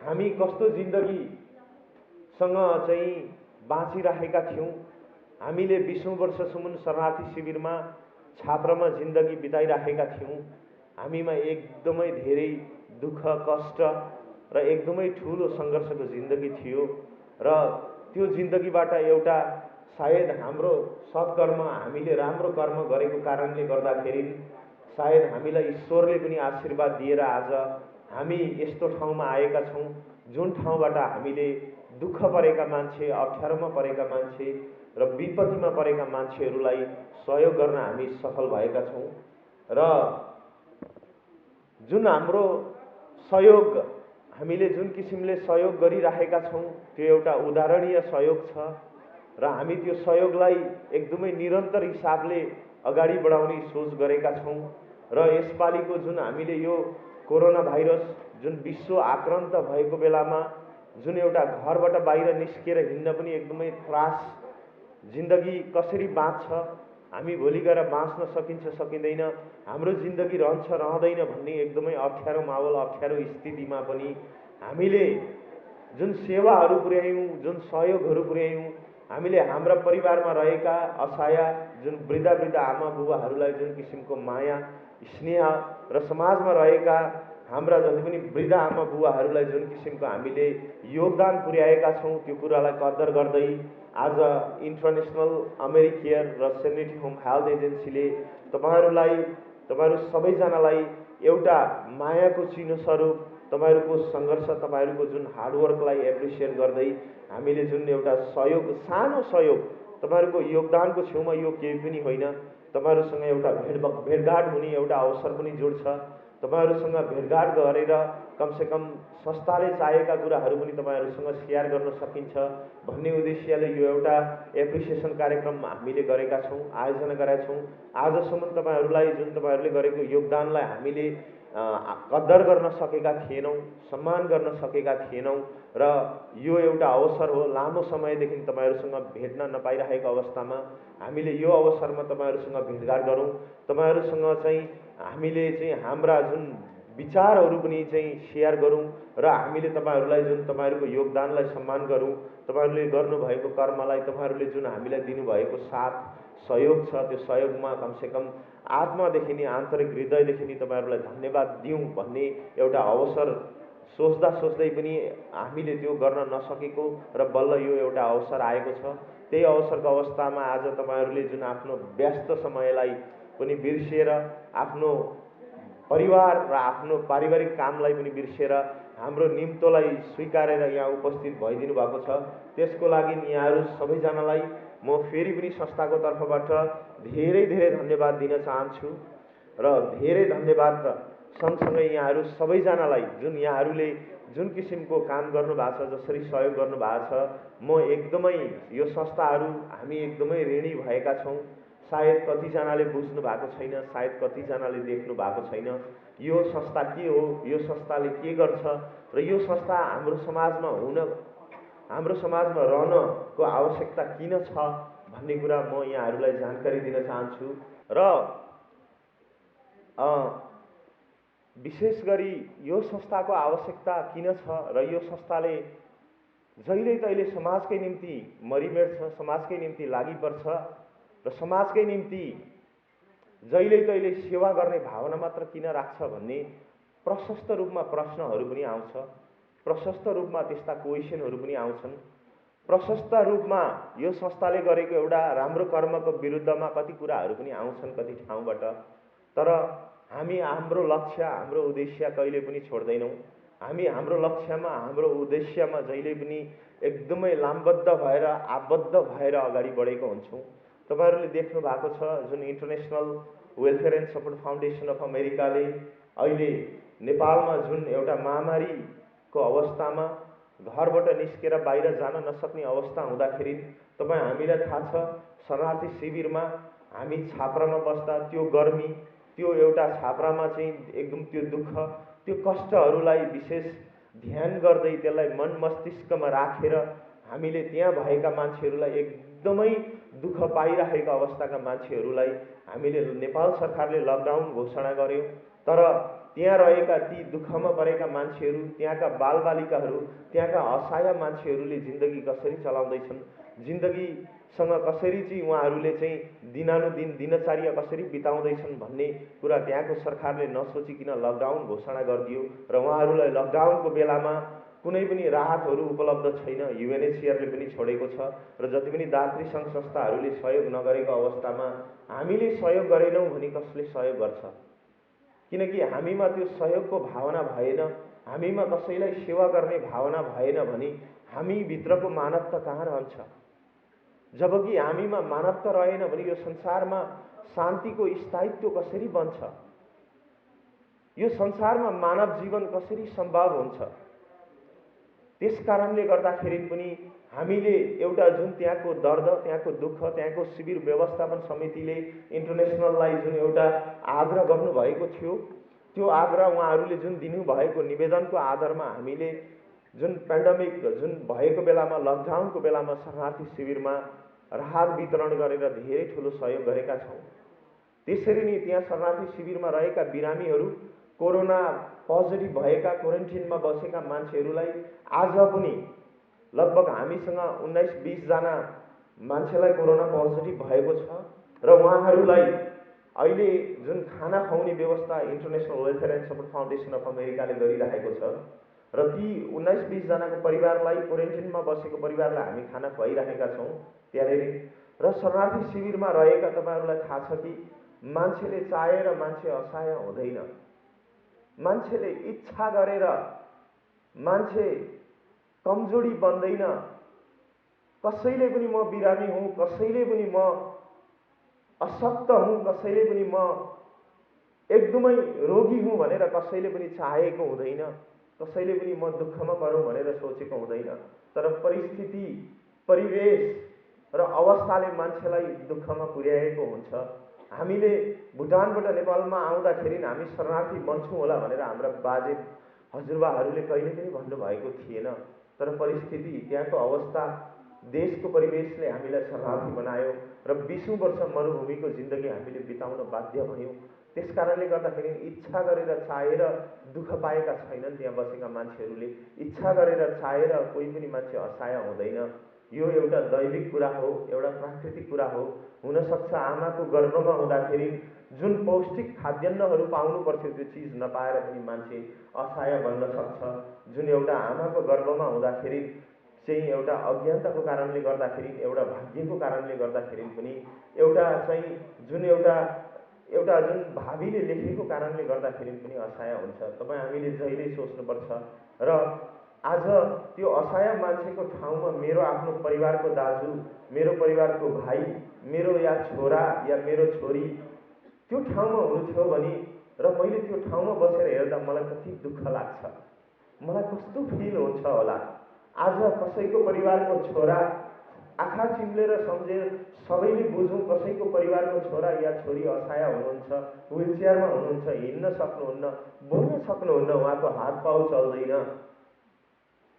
हामी कस्तो जिन्दगीसँग चाहिँ बाँचिरहेका थियौँ। हामीले 20औं वर्षसम्म शरणार्थी शिविरमा छाप्रामा जिन्दगी बिताइराखेका थियौँ। हामीमा एकदमै धेरै दुःख, कष्ट र एकदमै ठुलो सङ्घर्षको जिन्दगी थियो र त्यो जिन्दगीबाट एउटा सायद हाम्रो सत्कर्म, हामीले राम्रो कर्म गरेको कारणले गर्दाखेरि सायद हामीलाई ईश्वरले पनि आशीर्वाद दिएर आज हामी यस्तो ठाउँमा आएका छौँ जुन ठाउँबाट हामीले दुःख परेका मान्छे, अप्ठ्यारोमा परेका मान्छे र विपत्तिमा परेका मान्छेहरूलाई सहयोग गर्न हामी सफल भएका छौँ र जुन हाम्रो सहयोग, हामीले जुन किसिमले सहयोग गरिरहेका छौँ त्यो एउटा उदाहरणीय सहयोग छ र हामी त्यो सहयोगलाई एकदमै निरन्तर हिसाबले अगाडि बढाउने सोच गरेका छौँ र यसपालिको जुन हामीले यो कोरोना भाइरस जुन विश्व आक्रान्त भएको बेलामा जुन एउटा घरबाट बाहिर निस्केर हिँड्न पनि एकदमै त्रास, जिन्दगी कसरी बाँच्छ, हामी भोलि गएर बाँच्न सकिन्छ सकिँदैन, हाम्रो जिन्दगी रहन्छ रहँदैन भन्ने एकदमै अप्ठ्यारो माहौल, अप्ठ्यारो स्थितिमा पनि हामीले जुन सेवाहरू पुर्यायौँ, जुन सहयोगहरू पुर्यायौँ, हामीले हाम्रा परिवारमा रहेका असहाय जुन वृद्ध आमा बुबाहरूलाई जुन किसिमको माया, स्नेह र समाजमा रहेका हाम्रा जति पनि वृद्ध आमा बुबाहरूलाई जुन किसिमको हामीले योगदान पुर्याएका छौँ त्यो कुरालाई कदर गर्दै आज इन्टरनेसनल अमेरिकेयर र सेनिटरी होम हेल्थ एजेन्सीले तपाईहरू सबैजनालाई एउटा मायाको चिह्न स्वरूप तपाईहरूको सङ्घर्ष, तपाईहरूको जुन हार्डवर्कलाई एप्रिसिएट गर्दै हामीले जुन एउटा सहयोग, सानो सहयोग, तपाईहरूको योगदानको छेउमा यो केही पनि होइन। तपाईहरूसँग एउटा भेटघाट हुने एउटा अवसर पनि जोड्छ। तपाईहरूसँग भेटघाट गरेर कमसेकम संस्थाले चाहेका कुराहरू पनि तपाईहरूसँग सेयर गर्न सकिन्छ भन्ने उद्देश्यले यो एउटा एप्रिसिएसन कार्यक्रम हामीले गरेका छौँ, आयोजना गरेका छौँ। आजसम्म तपाईहरूलाई जुन तपाईँहरूले गरेको योगदानलाई हामीले कदर गर्न सकेका थिएनौँ, सम्मान गर्न सकेका थिएनौँ र यो एउटा अवसर हो। लामो समयदेखि तपाईँहरूसँग भेट्न नपाइरहेको अवस्थामा हामीले यो अवसरमा तपाईँहरूसँग भेटघाट गरौँ, तपाईँहरूसँग चाहिँ हामीले चाहिँ हाम्रा जुन विचारहरू पनि चाहिँ सेयर गरौँ र हामीले तपाईँहरूलाई जुन तपाईँहरूको योगदानलाई सम्मान गरौँ, तपाईँहरूले गर्नुभएको कर्मलाई, तपाईँहरूले जुन हामीलाई दिनुभएको साथ सहयोग छ त्यो सहयोगमा कमसेकम आत्मादेखि नै, आन्तरिक हृदयदेखि नै तपाईँहरूलाई धन्यवाद दिउँ भन्ने एउटा अवसर सोच्दै पनि हामीले त्यो गर्न नसकेको र बल्ल यो एउटा अवसर आएको छ त्यही अवसरको अवस्थामा आज तपाईँहरूले जुन आफ्नो व्यस्त समयलाई पनि बिर्सिएर आफ्नो परिवार र आफ्नो पारिवारिक कामलाई पनि बिर्सिएर हाम्रो निम्तोलाई स्वीकारेर यहाँ उपस्थित भइदिनु भएको छ, त्यसको लागि यहाँहरू सबैजनालाई म फेरि पनि संस्थाको तर्फबाट धेरै धेरै धन्यवाद दिन चाहन्छु। र धेरै धन्यवाद सँगसँगै यहाँहरू सबैजनालाई जुन यहाँहरूले जुन किसिमको काम गर्नुभएको छ, जसरी सहयोग गर्नुभएको छ, म एकदमै यो संस्थाहरू हामी एकदमै ऋणी भएका छौँ। सायद कतिजनाले बुझ्नु भएको छैन, सायद कतिजनाले देख्नु भएको छैन यो संस्था के हो, यो संस्थाले के गर्छ र यो संस्था हाम्रो समाजमा हाम्रो समाजमा रहनको आवश्यकता किन छ भन्ने कुरा म यहाँहरूलाई जानकारी दिन चाहन्छु। र विशेष गरी यो संस्थाको आवश्यकता किन छ र यो संस्थाले जहिले तहिले समाजकै निम्ति मरिमेट्छ, समाजकै निम्ति लागिपर्छ र समाजकै निम्ति जहिले तहिले सेवा गर्ने भावना मात्र किन राख्छ भन्ने प्रशस्त रूपमा प्रश्नहरू पनि आउँछ, प्रशस्त रूपमा त्यस्ता क्वेसनहरू पनि आउँछन्। प्रशस्त रूपमा यो संस्थाले गरेको एउटा राम्रो कर्मको विरुद्धमा कति कुराहरू पनि आउँछन् कति ठाउँबाट। तर हामी हाम्रो लक्ष्य, हाम्रो उद्देश्य कहिले पनि छोड्दैनौँ। हामी हाम्रो लक्ष्यमा, हाम्रो उद्देश्यमा जहिले पनि एकदमै लामबद्ध भएर आबद्ध भएर अगाडि बढेको हुन्छौँ। तपाईहरूले देख्नु भएको छ जुन international welfare and support foundation of अमेरिकाले अहिले नेपालमा जुन एउटा महामारीको अवस्थामा घरबाट निस्केर बाहिर जान नसक्ने अवस्था हुँदाखेरि हामीलाई थाहा छ, शरणार्थी शिविरमा हामी छाप्रामा बस्दा त्यो गर्मी, त्यो एउटा छाप्रामा चाहिँ एकदम त्यो दुःख, त्यो कष्टहरूलाई विशेष ध्यान गर्दै त्यसलाई मन मस्तिष्कमा राखेर हामीले त्यहाँ भएका मान्छेहरूलाई एकदमै दुःख पाइरहेका अवस्थाका मान्छेहरूलाई हामीले नेपाल सरकारले लकडाउन घोषणा गर्यो। तर त्यहाँ रहेका ती दुःखमा परेका मान्छेहरू, त्यहाँका बालबालिकाहरू, त्यहाँका असहाय मान्छेहरूले जिन्दगी कसरी चलाउँदैछन्, जिन्दगीसँग कसरी चाहिँ उहाँहरूले चाहिँ दिनानुदिन दिनचर्या कसरी बिताउँदैछन् भन्ने कुरा त्यहाँको सरकारले नसोचिकन लकडाउन घोषणा गरिदियो र उहाँहरूलाई लकडाउनको बेलामा कुनै पनि राहतहरू उपलब्ध छैन। युएनएचसिआरले पनि छोडेको छ र जति पनि दात्री सङ्घ संस्थाहरूले सहयोग नगरेको अवस्थामा हामीले सहयोग गरेनौँ भने कसले सहयोग गर्छ? किनकि हामीमा त्यो सहयोगको भावना भएन, हामीमा कसैलाई सेवा गर्ने भावना भएन भने हामीभित्रको मानवता कहाँ रहन्छ? जबकि हामीमा मानवता रहेन भने यो संसारमा शान्तिको स्थायित्व कसरी बन्छ? यो संसारमा मानव जीवन कसरी सम्भव हुन्छ? त्यस कारणले गर्दाखेरि पनि हामीले एउटा जुन त्यहाँको दर्द, त्यहाँको दुःख, त्यहाँको शिविर व्यवस्थापन समितिले इन्टरनेसनललाई जुन एउटा आग्रह गर्नुभएको थियो, त्यो आग्रह उहाँहरूले जुन दिनुभएको निवेदनको आधारमा हामीले जुन पेन्डेमिक जुन भएको बेलामा, लकडाउनको बेलामा शरणार्थी शिविरमा राहत वितरण गरेर धेरै ठुलो सहयोग गरेका छौँ। त्यसरी नै त्यहाँ शरणार्थी शिविरमा रहेका बिरामीहरू, कोरोना पोजिटिभ भएका, क्वारेन्टिनमा बसेका मान्छेहरूलाई आज पनि लगभग हामीसँग 19-20 जना मान्छेलाई कोरोना पोजिटिभ भएको छ र उहाँहरूलाई अहिले जुन खाना खुवाउने व्यवस्था international welfare and support foundation of अमेरिकाले गरिरहेको छ र ती 19-20 जनाको परिवारलाई, क्वारेन्टिनमा बसेको परिवारलाई हामी खाना खुवाइरहेका छौँ त्यहाँनिर। र शरणार्थी शिविरमा रहेका तपाईँहरूलाई थाहा छ कि मान्छेले चाहेर मान्छे असहाय हुँदैन, मान्छेले इच्छा गरेर मान्छे कमजोरी बन्दैन। कसैले पनि म बिरामी हुँ, कसैले पनि म अशक्त हुँ, कसैले पनि म एकदमै रोगी हुँ भनेर कसैले पनि चाहेको हुँदैन, कसैले पनि म दुःखमा परौँ भनेर सोचेको हुँदैन। तर परिस्थिति, परिवेश र अवस्थाले मान्छेलाई दुःखमा पुर्याएको हुन्छ। हामीले भुटानबाट नेपालमा आउँदाखेरि हामी शरणार्थी बन्छौँ होला भनेर हाम्रा बाजे हजुरबाहरूले कहिले पनि भन्नुभएको थिएन। तर परिस्थिति, त्यहाँको अवस्था, देशको परिवेशले हामीलाई शरणार्थी बनायो र 20औं वर्ष मरुभूमिको जिन्दगी हामीले बिताउन बाध्य भयौँ। त्यस कारणले गर्दाखेरि इच्छा गरेर चाहेर दुःख पाएका छैनन् त्यहाँ बसेका मान्छेहरूले। इच्छा गरेर चाहेर कोही पनि मान्छे असहाय हुँदैन। यो एउटा दैविक कुरा हो, एउटा प्राकृतिक कुरा हो। हुनसक्छ आमाको गर्भमा हुँदाखेरि जुन पौष्टिक खाद्यान्नहरू पाउनु पर्थ्यो त्यो चिज नपाएर पनि मान्छे असहाय बन्न सक्छ। जुन एउटा आमाको गर्भमा हुँदाखेरि चाहिँ एउटा अज्ञानताको कारणले गर्दाखेरि, एउटा भाग्यको कारणले गर्दाखेरि पनि, एउटा चाहिँ एउटा जुन भावीले लेखेको कारणले गर्दाखेरि पनि असहाय हुन्छ। तपाईँ हामीले जहिले सोच्नुपर्छ। र आज त्यो असहाय मान्छेको ठाउँमा मेरो आफ्नो परिवारको दाजु, मेरो परिवारको भाइ, मेरो या छोरा या मेरो छोरी त्यो ठाउँमा हुन्थ्यो भने र मैले त्यो ठाउँमा बसेर हेर्दा मलाई कति दुःख लाग्छ, मलाई कस्तो फिल हुन्छ होला। आज कसैको परिवारको छोरा आँखा चिम्लेर सम्झेर सबैले बुझौँ, कसैको परिवारको छोरा या छोरी असहाय हुनुहुन्छ, व्हिलचेयरमा हुनुहुन्छ, हिँड्न सक्नुहुन्न, बोल्न सक्नुहुन्न, उहाँको हात पाउ चल्दैन,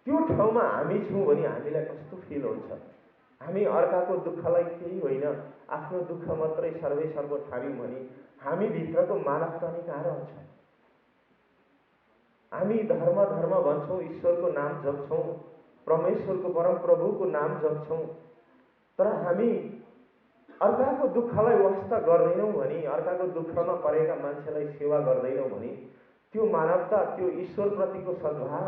त्यो ठाउँमा हामी छौँ भने हामीलाई कस्तो फिल हुन्छ। हामी अर्काको दुःखलाई केही होइन, आफ्नो दुःख मात्रै सर्वै सर्व ठान्यौँ भने हामी भित्रको मानवता नि कहाँ रहन्छ। हामी धर्म भन्छौँ, ईश्वरको नाम जप्छौँ, परमेश्वरको परमप्रभुको नाम जप्छौँ, तर हामी अर्काको दुःखलाई वास्ता गर्दैनौँ भने, अर्काको दुःखमा परेका मान्छेलाई सेवा गर्दैनौँ भने त्यो मानवता, त्यो ईश्वरप्रतिको सद्भाव,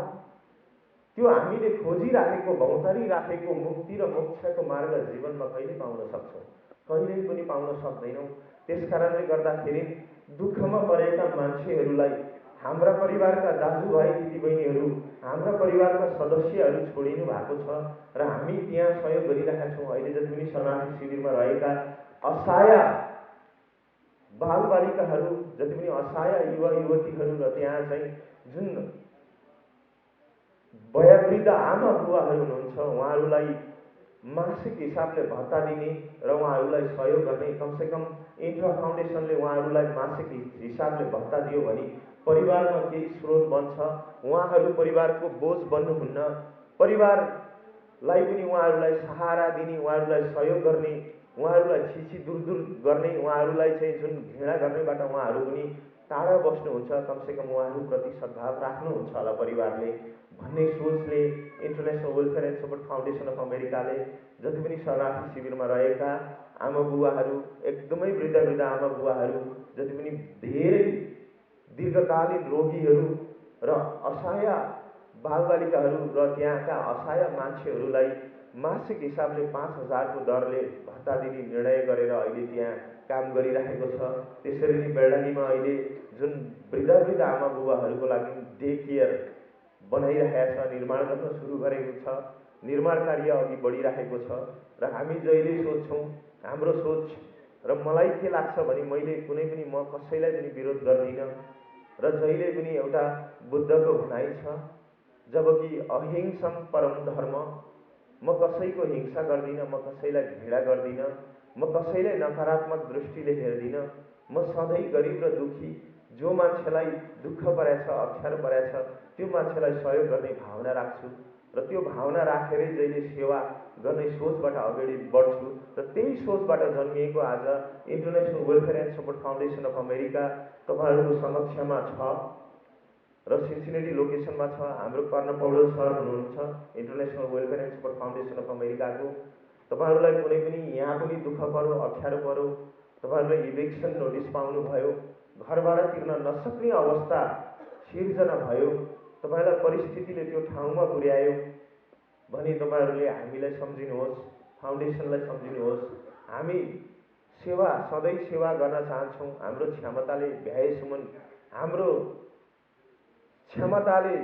त्यो हामीले खोजिराखेको, भौँतारिराखेको मुक्ति र मोक्षको मार्ग जीवनमा कहिले पाउन सक्छौँ? कहिल्यै पनि पाउन सक्दैनौँ। त्यसकारणले गर्दाखेरि दुःखमा परेका मान्छेहरूलाई हाम्रा परिवारका दाजुभाइ दिदीबहिनीहरू, हाम्रा परिवारका सदस्यहरू छोडिनु भएको छ र हामी त्यहाँ सहयोग गरिरहेका छौँ। अहिले जति पनि शरणार्थी शिविरमा रहेका असहाय बालबालिकाहरू, जति पनि असहाय युवा युवतीहरू र त्यहाँ चाहिँ जुन वयोवृद्ध आमा बुवाहरू हुनुहुन्छ, उहाँहरूलाई मासिक हिसाबले भत्ता दिने र उहाँहरूलाई सहयोग गर्ने, कमसेकम इन्ट्रा फाउन्डेसनले उहाँहरूलाई मासिक हिसाबले भत्ता दियो भने परिवारमा केही स्रोत बन्छ, उहाँहरू परिवारको बोझ बन्नुहुन्न, परिवारलाई पनि उहाँहरूलाई सहारा दिने, उहाँहरूलाई सहयोग गर्ने, उहाँहरूलाई छिछि दूर गर्ने, उहाँहरूलाई चाहिँ जुन घृणा गर्नेबाट उहाँहरू पनि टाढा बस्नुहुन्छ, कमसेकम उहाँहरूप्रति सद्भाव राख्नुहुन्छ होला परिवारले भन्ने सोचले international welfare and support foundation of अमेरिकाले जति पनि शरणार्थी शिविरमा रहेका आमा बुवाहरू, एकदमै वृद्ध आमा बुवाहरू, जति पनि धेरै दीर्घकालीन रोगीहरू र असहाय बालबालिकाहरू र त्यहाँका असहाय मान्छेहरूलाई मासिक हिसाबले 5,000 को दरले भत्ता दिने निर्णय गरेर अहिले त्यहाँ काम गरिरहेको छ। त्यसरी नै बेलडाङ्गीमा अहिले जुन वृद्ध आमा बुबाहरूको लागि डे केयर बनाइरहेको छ, निर्माण गर्न सुरु गरेको छ, निर्माण कार्य अघि बढिरहेको छ र हामी जहिले सोच्छौँ, हाम्रो सोच र मलाई के लाग्छ भने मैले कुनै पनि म कसैलाई पनि विरोध गर्दिनँ र जहिले पनि एउटा बुद्धको भनाइ छ, जबकि अहिंसम परम धर्म, म कसैको हिंसा गर्दिनँ, म कसैलाई घृणा गर्दिनँ, म कसैलाई नकारात्मक दृष्टिले हेर्दिनँ, म सधैँ गरिब र दुखी जो मान्छेलाई दुःख परेछ, अप्ठ्यारो परेछ त्यो मान्छेलाई सहयोग गर्ने भावना राख्छु र त्यो भावना राखेरै जहिले सेवा गर्ने सोचबाट अगाडि बढ्छु र त्यही सोचबाट जन्मिएको आज international welfare and support foundation of America तपाईँहरूको समक्षमा छ र सिन्सिनेटी लोकेसनमा छ। हाम्रो कर्ण पौडेल सर हुनुहुन्छ international welfare and support foundation of अमेरिकाको। तपाईँहरूलाई कुनै पनि यहाँ पनि दुःख पर्यो, अप्ठ्यारो पर्यो, तपाईँहरूले इभिक्सन नोटिस पाउनुभयो, घरबाट तिर्न नसक्ने अवस्था सिर्जना भयो, तपाईँलाई परिस्थितिले त्यो ठाउँमा पुर्यायो भने तपाईँहरूले हामीलाई सम्झिनुहोस्, फाउन्डेसनलाई सम्झिनुहोस्। हामी सेवा सधैँ सेवा गर्न चाहन्छौँ। हाम्रो क्षमताले भ्याएसम्म, हाम्रो क्षमताले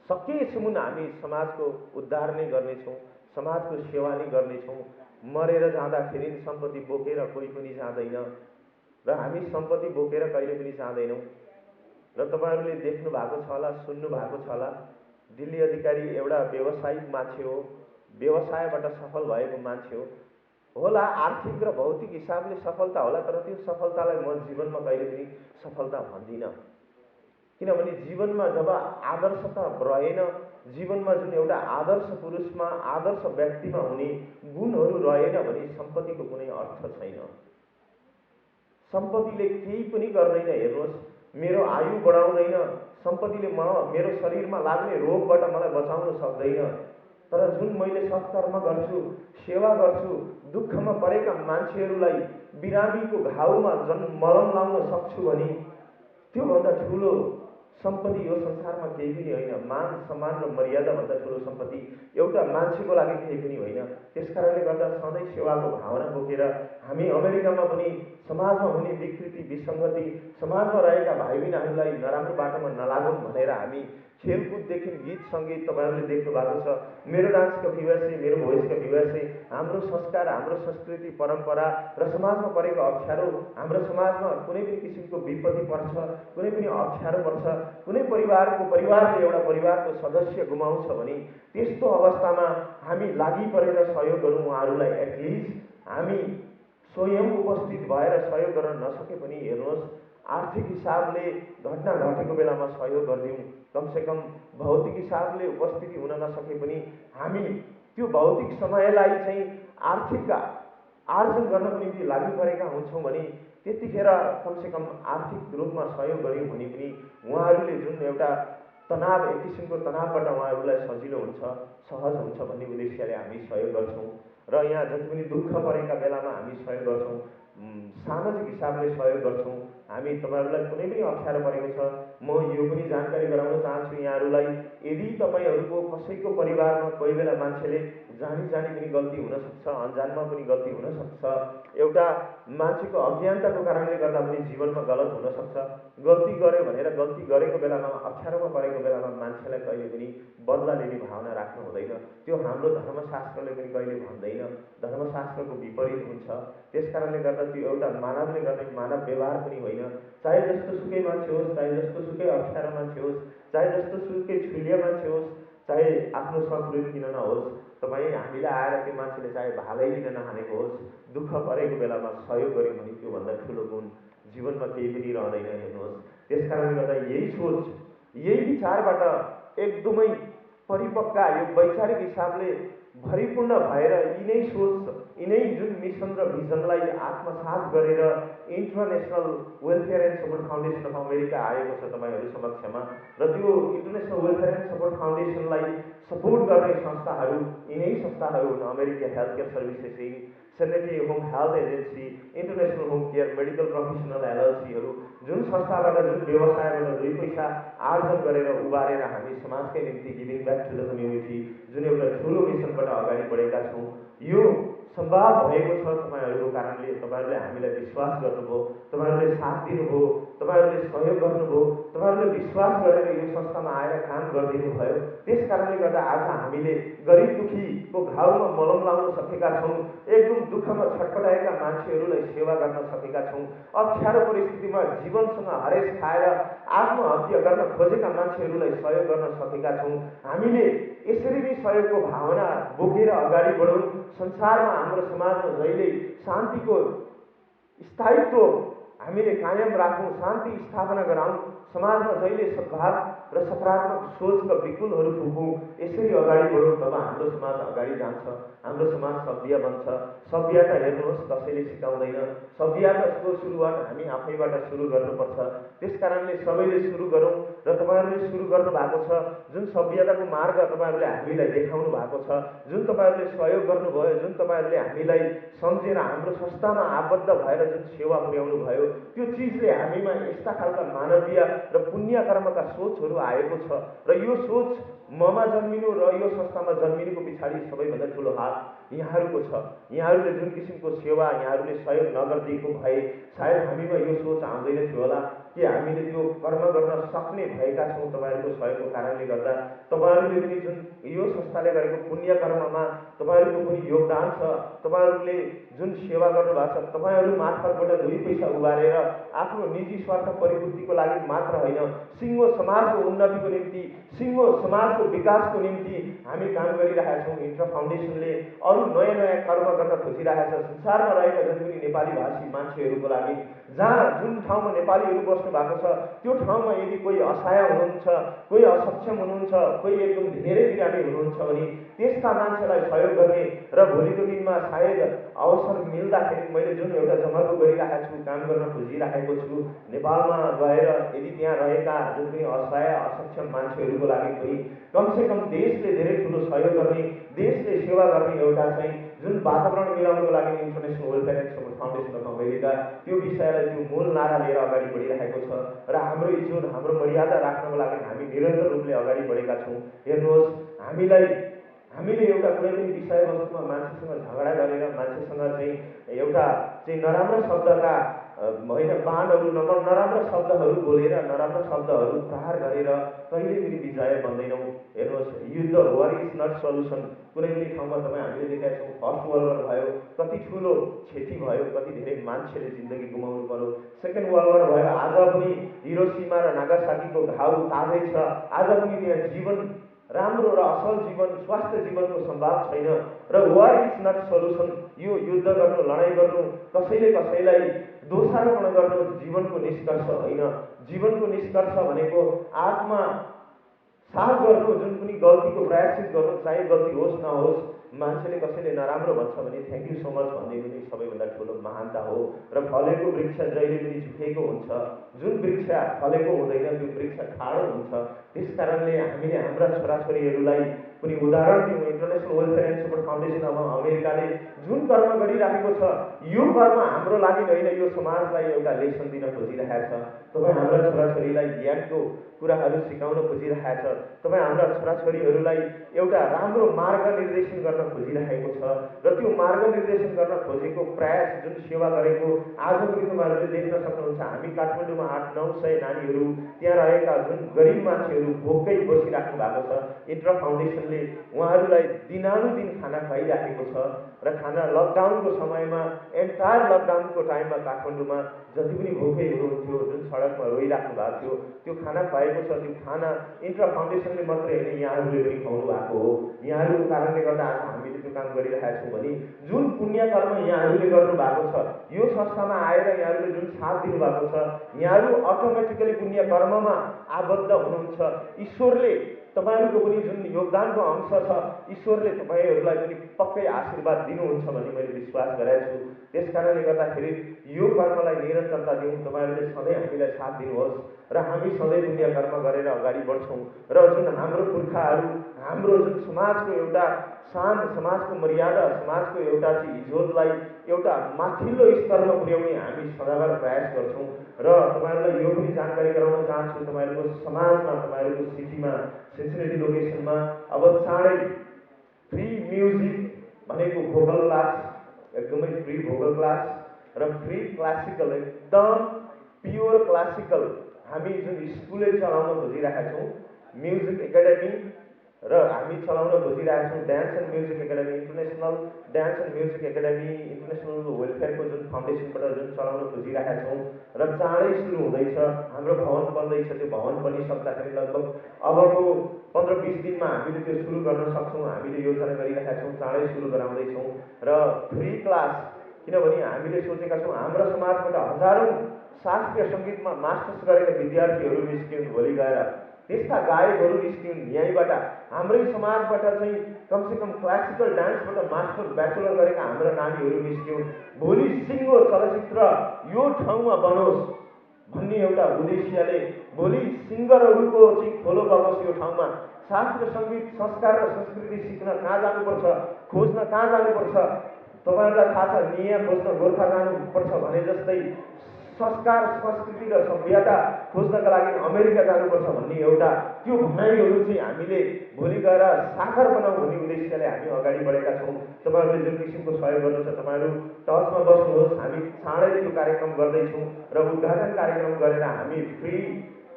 सकेसम्म हामी समाजको उद्धार नै गर्नेछौँ, समाजको सेवा नै गर्नेछौँ। मरेर जाँदाखेरि सम्पत्ति बोकेर कोही पनि जाँदैन र हामी सम्पत्ति बोकेर कहिले पनि जाँदैनौँ। र तपाईँहरूले देख्नु भएको छ होला, सुन्नु भएको छ होला, दिल्ली अधिकारी एउटा व्यवसायिक मान्छे हो, व्यवसायबाट सफल भएको मान्छे हो। होला आर्थिक र भौतिक हिसाबले सफलता होला, तर त्यो सफलतालाई म जीवनमा कहिले पनि सफलता भन्दिनँ। किनभने जीवनमा जब आदर्शता रहेन, जीवनमा जुन एउटा आदर्श पुरुषमा, आदर्श व्यक्तिमा हुने गुणहरू रहेन भने सम्पत्तिको कुनै अर्थ छैन। सम्पत्तिले केही पनि गर्दैन। हेर्नुहोस्, मेरो आयु बढाउँदैन, सम्पत्तिले मेरो शरीरमा लाग्ने रोगबाट मलाई बचाउन सक्दैन, तर जुन मैले सत्कर्म गर्छु, सेवा गर्छु, दुःखमा परेका मान्छेहरूलाई बिरामीको घाउमा जुन मलम लाउन सक्छु भने त्योभन्दा ठुलो सम्पत्ति यो संसारमा केही पनि होइन। मान सम्मान र मर्यादाभन्दा ठुलो सम्पत्ति एउटा मान्छेको लागि केही पनि होइन। त्यस कारणले गर्दा सधैँ सेवाको भावना बोकेर हामी अमेरिकामा पनि समाजमा हुने विकृति विसङ्गति, समाजमा रहेका भाइ बहिनीहरूलाई नराम्रो बाटोमा नलागुन् भनेर हामी खेलकुददेखि गीत सङ्गीत तपाईँहरूले देख्नु भएको छ। मेरो डान्सको विषय, मेरो भोइसको विषय, हाम्रो संस्कार, हाम्रो संस्कृति परम्परा र समाजमा परेको अप्ठ्यारो, हाम्रो समाजमा कुनै पनि किसिमको विपत्ति पर्छ, कुनै पनि अप्ठ्यारो पर्छ, कुनै परिवारले एउटा परिवारको सदस्य गुमाउँछ भने त्यस्तो अवस्थामा हामी लागि परेर सहयोग गरौँ उहाँहरूलाई। एटलिस्ट हामी स्वयं उपस्थित भएर सहयोग गर्न नसके पनि हेर्नुहोस्, आर्थिक हिसाबले घटना घटेको बेलामा सहयोग गरिदिउँ। कमसेकम भौतिक हिसाबले उपस्थिति हुन नसके पनि हामी त्यो भौतिक समयलाई चाहिँ आर्थिक आर्जन गर्नको निम्ति लागि परेका हुन्छौँ भने त्यतिखेर कमसेकम आर्थिक रूपमा सहयोग गऱ्यौँ भने पनि उहाँहरूले जुन एउटा तनाव, एक किसिमको तनावबाट उहाँहरूलाई सजिलो हुन्छ, सहज हुन्छ भन्ने उद्देश्यले हामी सहयोग गर्छौँ। र यहाँ जति पनि दुःख परेका बेलामा हामी सहयोग गर्छौँ, सामाजिक हिसाबले सहयोग गर्छौँ। हामी तपाईँहरूलाई कुनै पनि अप्ठ्यारो परेको छ, म यो पनि जानकारी गराउन चाहन्छु यहाँहरूलाई, यदि तपाईँहरूको कसैको परिवारमा कोही बेला मान्छेले जानी पनि गल्ती हुनसक्छ, अन्जानमा पनि गल्ती हुनसक्छ, एउटा मान्छेको अज्ञानताको कारणले गर्दा पनि जीवनमा गलत हुनसक्छ। गल्ती गर्यो भनेर गल्ती गरेको बेलामा, अप्ठ्यारोमा परेको बेलामा मान्छेलाई कहिले पनि बदला लिने भावना राख्नु हुँदैन। त्यो हाम्रो धर्मशास्त्रले पनि कहिले भन्दैन, धर्मशास्त्रको विपरीत हुन्छ। त्यस कारणले गर्दा त्यो एउटा मानवले गर्ने मानव व्यवहार पनि होइन। चाहे जस्तो सुकै मान्छे होस्, चाहे जस्तो सुकै अप्ठ्यारो मान्छे होस्, चाहे जस्तो सुकै छुलिया मान्छे होस्, चाहे आफ्नो शत्रु किन नहोस्, तपाईँ हामीलाई आएर त्यो मान्छेले चाहे भागै लिन नहानेको होस्, दुःख परेको बेलामा सहयोग गऱ्यौँ भने त्योभन्दा ठुलो गुण जीवनमा केही पनि रहँदैन। हेर्नुहोस्, त्यस कारणले गर्दा यही सोच, यही विचारबाट एकदमै परिपक्का, यो वैचारिक हिसाबले भरिपूर्ण भएर यिनै सोच, यिनै जुन मिसन र भिजनलाई आत्मसात गरेर international welfare and support foundation of America आएको छ तपाईँहरू समक्षमा। र त्यो इन्टरनेसनल वेलफेयर एन्ड सपोर्ट फाउन्डेसनलाई सपोर्ट गर्ने संस्थाहरू यिनै संस्थाहरू हुन्। American health care services, sanitary home health agency, international home care, medical professional एलएलसीहरू, जुन संस्थाबाट, जुन व्यवसायबाट 2 पैसा आर्जन गरेर उबारेर हामी समाजकै निम्ति giving back to the community जुन एउटा ठुलो मिसनबाट अगाडि बढेका छौँ। यो सम्भव भएको छ तपाईँहरूको कारणले। तपाईँहरूले हामीलाई विश्वास गर्नुभयो, तपाईँहरूले साथ दिनुभयो, तपाईँहरूले सहयोग गर्नुभयो, तपाईँहरूले विश्वास गरेर यो संस्थामा आएर काम गरिदिनु भयो। त्यस कारणले गर्दा आज हामीले गरिब दुखीको घाउमा मलम लाउन सकेका छौँ, एकदम दुःखमा छटपटाएका मान्छेहरूलाई सेवा गर्न सकेका छौँ, अप्ठ्यारो परिस्थितिमा जीवनसँग हरेस खाएर आत्महत्या गर्न खोजेका मान्छेहरूलाई सहयोग गर्न सकेका छौँ। हामीले यसरी नै सहयोगको भावना बोकेर अगाडि बढौँ। संसारमा, हाम्रो समाजमा जहिले शान्तिको स्थायित्व हामीले कायम राखौँ, शान्ति स्थापना गराउँ, समाजमा जहिले सद्भाव र सकारात्मक सोचका विपुलहरू फुकौँ, यसरी अगाडि बढौँ, तब हाम्रो समाज अगाडि जान्छ, हाम्रो समाज सभ्य बन्छ। सभ्यता हेर्नुहोस् कसैले सिकाउँदैन, सभ्यताको सुरुवात हामी आफैबाट सुरु गर्नुपर्छ। त्यस कारणले सबैले सुरु गरौँ र तपाईँहरूले सुरु गर्नु भएको छ। जुन सभ्यताको मार्ग तपाईँहरूले हामीलाई देखाउनु भएको छ, जुन तपाईँहरूले सहयोग गर्नुभयो, जुन तपाईँहरूले हामीलाई सम्झेर हाम्रो संस्थामा आबद्ध भएर जुन सेवा पुर्याउनु भयो, त्यो चिजले हामीमा यस्ता खालका मानवीय र पुण्य कर्मका सोचहरू आएको छ। र यो सोच ममा जन्मिनु र यो संस्थामा जन्मिनुको पछाडि सबैभन्दा ठुलो हात यहाँहरूको छ। यहाँहरूले जुन किसिमको सेवा, यहाँहरूले सहयोग नगरिदिएको भए सायद हामीमा यो सोच आउँदैन थियो होला कि हामीले त्यो कर्म गर्न सक्ने भएका छौँ तपाईँहरूको सहयोगको कारणले गर्दा। तपाईँहरूले पनि जुन यो संस्थाले गरेको पुण्य कर्ममा तपाईँहरूको पनि योगदान छ, तपाईँहरूले जुन सेवा गर्नुभएको छ, तपाईँहरू मार्फतबाट 2 पैसा उबारेर आफ्नो निजी स्वार्थ परिपूर्तिको लागि मात्र होइन, सिङ्गो समाजको उन्नतिको निम्ति, सिङ्गो समाजको विकासको निम्ति हामी काम गरिरहेका छौँ। इन्टर फाउन्डेसनले अरू नयाँ कर्म गर्न खोजिरहेको छ संसारमा रहेका जुन पनि नेपाली भाषी मान्छेहरूको लागि। जहाँ जुन ठाउँमा नेपालीहरू बस्नु भएको छ त्यो ठाउँमा यदि कोही असहाय हुनुहुन्छ, कोही असक्षम हुनुहुन्छ, कोही एकदम धेरै बिरामी हुनुहुन्छ भने त्यस्ता मान्छेलाई सहयोग गर्ने र भोलिको दिनमा सायद अवसर मिल्दाखेरि मैले जुन एउटा जमर्को गरिरहेको छु, काम गर्न खोजिरहेको छु, नेपालमा गएर यदि त्यहाँ रहेका जुन पनि असहाय असक्षम मान्छेहरूको लागि पनि कमसेकम देशले धेरै ठुलो सहयोग गर्ने, देशले सेवा गर्ने एउटा चाहिँ जुन वातावरण मिलाउनको लागि international welfare and support foundation of America त्यो विषयलाई त्यो मूल नारा लिएर अगाडि बढिरहेको छ र हाम्रो इज्जत हाम्रो मर्यादा राख्नको लागि हामी निरन्तर रूपले अगाडि बढेका छौँ। हेर्नुहोस्, हामीले एउटा कुनै पनि विषयवस्तुमा मान्छेसँग झगडा गरेर मान्छेसँग चाहिँ एउटा चाहिँ नराम्रो शब्दका होइन बाणहरू नराम्रो शब्दहरू बोलेर नराम्रो शब्दहरू प्रहार गरेर कहिले पनि विजय बन्दैनौँ। हेर्नुहोस्, युद्ध वार इज नट सल्युसन। कुनै पनि ठाउँमा तपाईँ हामीले देखेका छौँ, फर्स्ट वर्ल्ड वार भयो, कति ठुलो क्षति भयो, कति धेरै मान्छेले जिन्दगी गुमाउनु पर्यो। सेकेन्ड वर्ल्ड वार भयो, आज पनि हिरोसिमा र नागासाकीको घाउ ताजै छ। आज पनि त्यहाँ जीवन राम्रो र असल जीवन, स्वास्थ्य जीवनको सम्भाव छैन र वार इज नट सल्युसन। यो युद्ध गर्नु, लडाइँ गर्नु, कसैलाई दोषारोपण गर्नु जीवनको निष्कर्ष होइन। जीवनको निष्कर्ष भनेको आत्मा साफ गर्नु, जुन पनि गल्तीको प्रायश्चित गर्नु, चाहे गल्ती होस् नहोस्। मान्छेले कसैले नराम्रो भन्छ भने थ्याङ्क यू सो मच भन्ने पनि सबैभन्दा ठुलो महानता हो। र फलेको वृक्ष जहिले पनि झुकेको हुन्छ, जुन वृक्ष फलेको हुँदैन त्यो वृक्ष ठाडो हुन्छ। त्यस कारणले हामीले हाम्रा छोराछोरीहरूलाई पनि उदाहरण दिउँ। International welfare and support foundation of अमेरिकाले जुन कर्म गरिराखेको छ, यो कर्म हाम्रो लागि होइन, यो समाजलाई एउटा लेसन दिन खोजिरहेको छ। तपाईँ हाम्रा छोराछोरीलाई ज्ञानको कुराहरू सिकाउन खोजिरहेको छ। तपाईँ हाम्रा छोराछोरीहरूलाई एउटा राम्रो मार्ग निर्देशन गर्न खोजिरहेको छ र त्यो मार्ग निर्देशन गर्न खोजेको प्रयास जुन सेवा गरेको आज पनि तपाईँहरूले देख्न सक्नुहुन्छ। हामी काठमाडौँमा 800-900 नानीहरू, त्यहाँ रहेका जुन गरिब मान्छेहरू भोकै बसिराख्नु भएको छ, इन्ट्रा फाउन्डेसनले उहाँहरूलाई दिनानुदिन खाना खुवाइराखेको छ र खाना लकडाउनको समयमा एन्टायर लकडाउनको टाइममा काठमाडौँमा जति पनि भोकै हुनुहुन्थ्यो, जुन सडकमा रोइराख्नु भएको थियो, त्यो खाना खुवाएको छ। त्यो खाना इन्ट्रा फाउन्डेसनले मात्रै होइन, यहाँहरूले पनि खुवाउनु भएको हो। यहाँहरूको कारणले गर्दा आज हामीले त्यो काम गरिरहेका छौँ भने जुन पुण्य कर्म यहाँहरूले गर्नुभएको छ, यो संस्थामा आएर यहाँहरूले जुन साथ दिनुभएको छ, यहाँहरू अटोमेटिकली पुण्य कर्ममा आबद्ध हुनुहुन्छ। ईश्वरले तपाईँहरूको पनि जुन योगदानको अंश छ, ईश्वरले तपाईँहरूलाई पनि पक्कै आशीर्वाद दिनुहुन्छ भन्ने मैले विश्वास गरेको छु। त्यस कारणले गर्दाखेरि यो कर्मलाई निरन्तरता दिउँ। तपाईँहरूले सधैँ हामीलाई साथ दिनुहोस् र हामी सधैँ पुण्य कर्म गरेर अगाडि बढ्छौँ र जुन हाम्रो पुर्खाहरू, हाम्रो जुन समाजको एउटा शान, समाजको मर्यादा, समाजको एउटा चाहिँ इज्जतलाई एउटा माथिल्लो स्तरमा पुर्याउने हामी सदाबार प्रयास गर्छौँ। र तपाईँहरूलाई यो पनि जानकारी गराउन चाहन्छु, तपाईँहरूको समाजमा, तपाईँहरूको सिटीमा, सिन्सिनेटी लोकेसनमा अब चाँडै फ्री म्युजिक भनेको भोकल क्लास, एकदमै फ्री भोकल क्लास र फ्री क्लासिकल, एकदम प्योर क्लासिकल हामी जुन स्कुलले चलाउन खोजिरहेका छौँ, म्युजिक एकाडेमी र हामी चलाउन खोजिरहेका छौँ dance and music academy, international dance and music academy, international वेलफेयरको जुन फाउन्डेसनबाट जुन चलाउन खोजिरहेका छौँ र चाँडै सुरु हुँदैछ। हाम्रो भवन बन्दैछ, त्यो भवन बनिसक्दाखेरि लगभग अबको 15-20 दिनमा हामीले त्यो सुरु गर्न सक्छौँ। हामीले योजना गरिरहेका छौँ, चाँडै सुरु गराउँदैछौँ र फ्री क्लास, किनभने हामीले सोचेका छौँ हाम्रा समाजबाट हजारौँ शास्त्रीय सङ्गीतमा मास्टर्स गरेका विद्यार्थीहरू निस्किन्, भोलि गएर त्यस्ता गायकहरू निस्किन्। यहीँबाट हाम्रै समाजबाट चाहिँ कमसेकम क्लासिकल डान्सबाट मास्टर ब्याचलर गरेका हाम्रा नानीहरू निस्क्यौँ। भोलि सिङ्गो चलचित्र यो ठाउँमा बनोस् भन्ने एउटा उद्देश्यले भोलि सिङ्गरहरूको चाहिँ खोलो बगोस् यो ठाउँमा। शास्त्रीय सङ्गीत, संस्कार र संस्कृति सिक्न कहाँ जानुपर्छ, खोज्न कहाँ जानुपर्छ, तपाईँहरूलाई थाहा छ, निया खोज्न गोर्खा जानुपर्छ भने जस्तै संस्कार, संस्कृति र सभ्यता खोज्नका लागि अमेरिका जानुपर्छ भन्ने एउटा त्यो भनाइहरू चाहिँ हामीले भोलि गएर साकार बनाऊ भन्ने उद्देश्यले हामी अगाडि बढेका छौँ। तपाईँहरूले जुन किसिमको सहयोग गर्नु छ, तपाईँहरू टचमा बस्नुहोस्। हामी चाँडै त्यो कार्यक्रम गर्दैछौँ र उद्घाटन कार्यक्रम गरेर हामी फ्री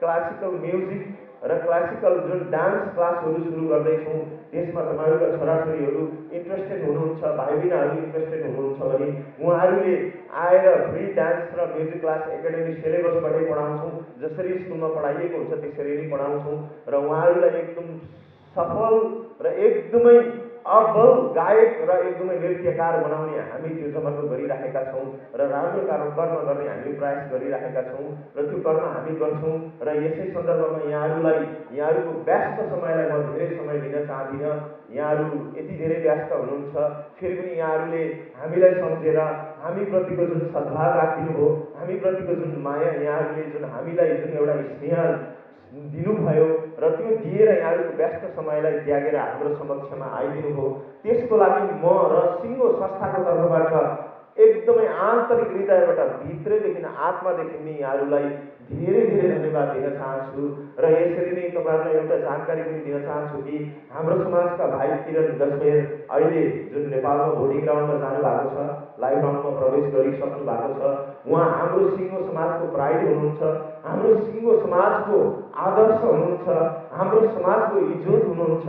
क्लासिकल म्युजिक र क्लासिकल जुन डान्स क्लासहरू सुरु गर्दैछौँ। त्यसमा तपाईँहरूका छोराछोरीहरू इन्ट्रेस्टेड हुनुहुन्छ, भाइ बहिनीहरू इन्ट्रेस्टेड हुनुहुन्छ भने उहाँहरूले आएर फ्री डान्स र म्युजिक क्लास एकाडेमी सिलेबसबाटै पढाउँछौँ। जसरी स्कुलमा पढाइएको हुन्छ त्यसरी नै पढाउँछौँ र उहाँहरूलाई एकदम सफल र एकदमै अब्बल गायक र एकदमै नृत्यकार बनाउने हामी त्यो जमर्को गरिरहेका गरिरहेका छौँ र राम्रो कर्म गर्ने हामी प्रयास गरिरहेका छौँ र त्यो कर्म हामी गर्छौँ र यसै सन्दर्भमा यहाँहरूको व्यस्त समयलाई म धेरै समय दिन चाहदिनँ। यहाँहरू यति धेरै व्यस्त हुनुहुन्छ, फेरि पनि यहाँहरूले हामीलाई सम्झेर हामीप्रतिको जुन सद्भाव राखिदिनुभयो, हामीप्रतिको जुन माया, यहाँहरूले जुन हामीलाई जुन एउटा स्नेह दिनुभयो र त्यो दिएर यहाँहरूको व्यस्त समयलाई त्यागेर हाम्रो समक्षमा आइदिनुभयो, त्यसको लागि म र सिङ्गो संस्थाको तर्फबाट एकदमै आन्तरिक हृदयबाट भित्रैदेखि आत्मादेखि नै यहाँहरूलाई धेरै धेरै धन्यवाद दिन चाहन्छु। र यसरी नै तपाईँहरूलाई एउटा जानकारी पनि दिन चाहन्छु कि हाम्रो समाजका भाइ किरण गजमेर अहिले जुन नेपालमा भोटिङ राउन्डमा जानुभएको छ, लाइभ राउन्डमा प्रवेश गरिसक्नु भएको छ, उहाँ हाम्रो सिङ्गो समाजको प्राइड हुनुहुन्छ, हाम्रो सिङ्गो समाजको आदर्श हुनुहुन्छ, हाम्रो समाजको इज्जत हुनुहुन्छ,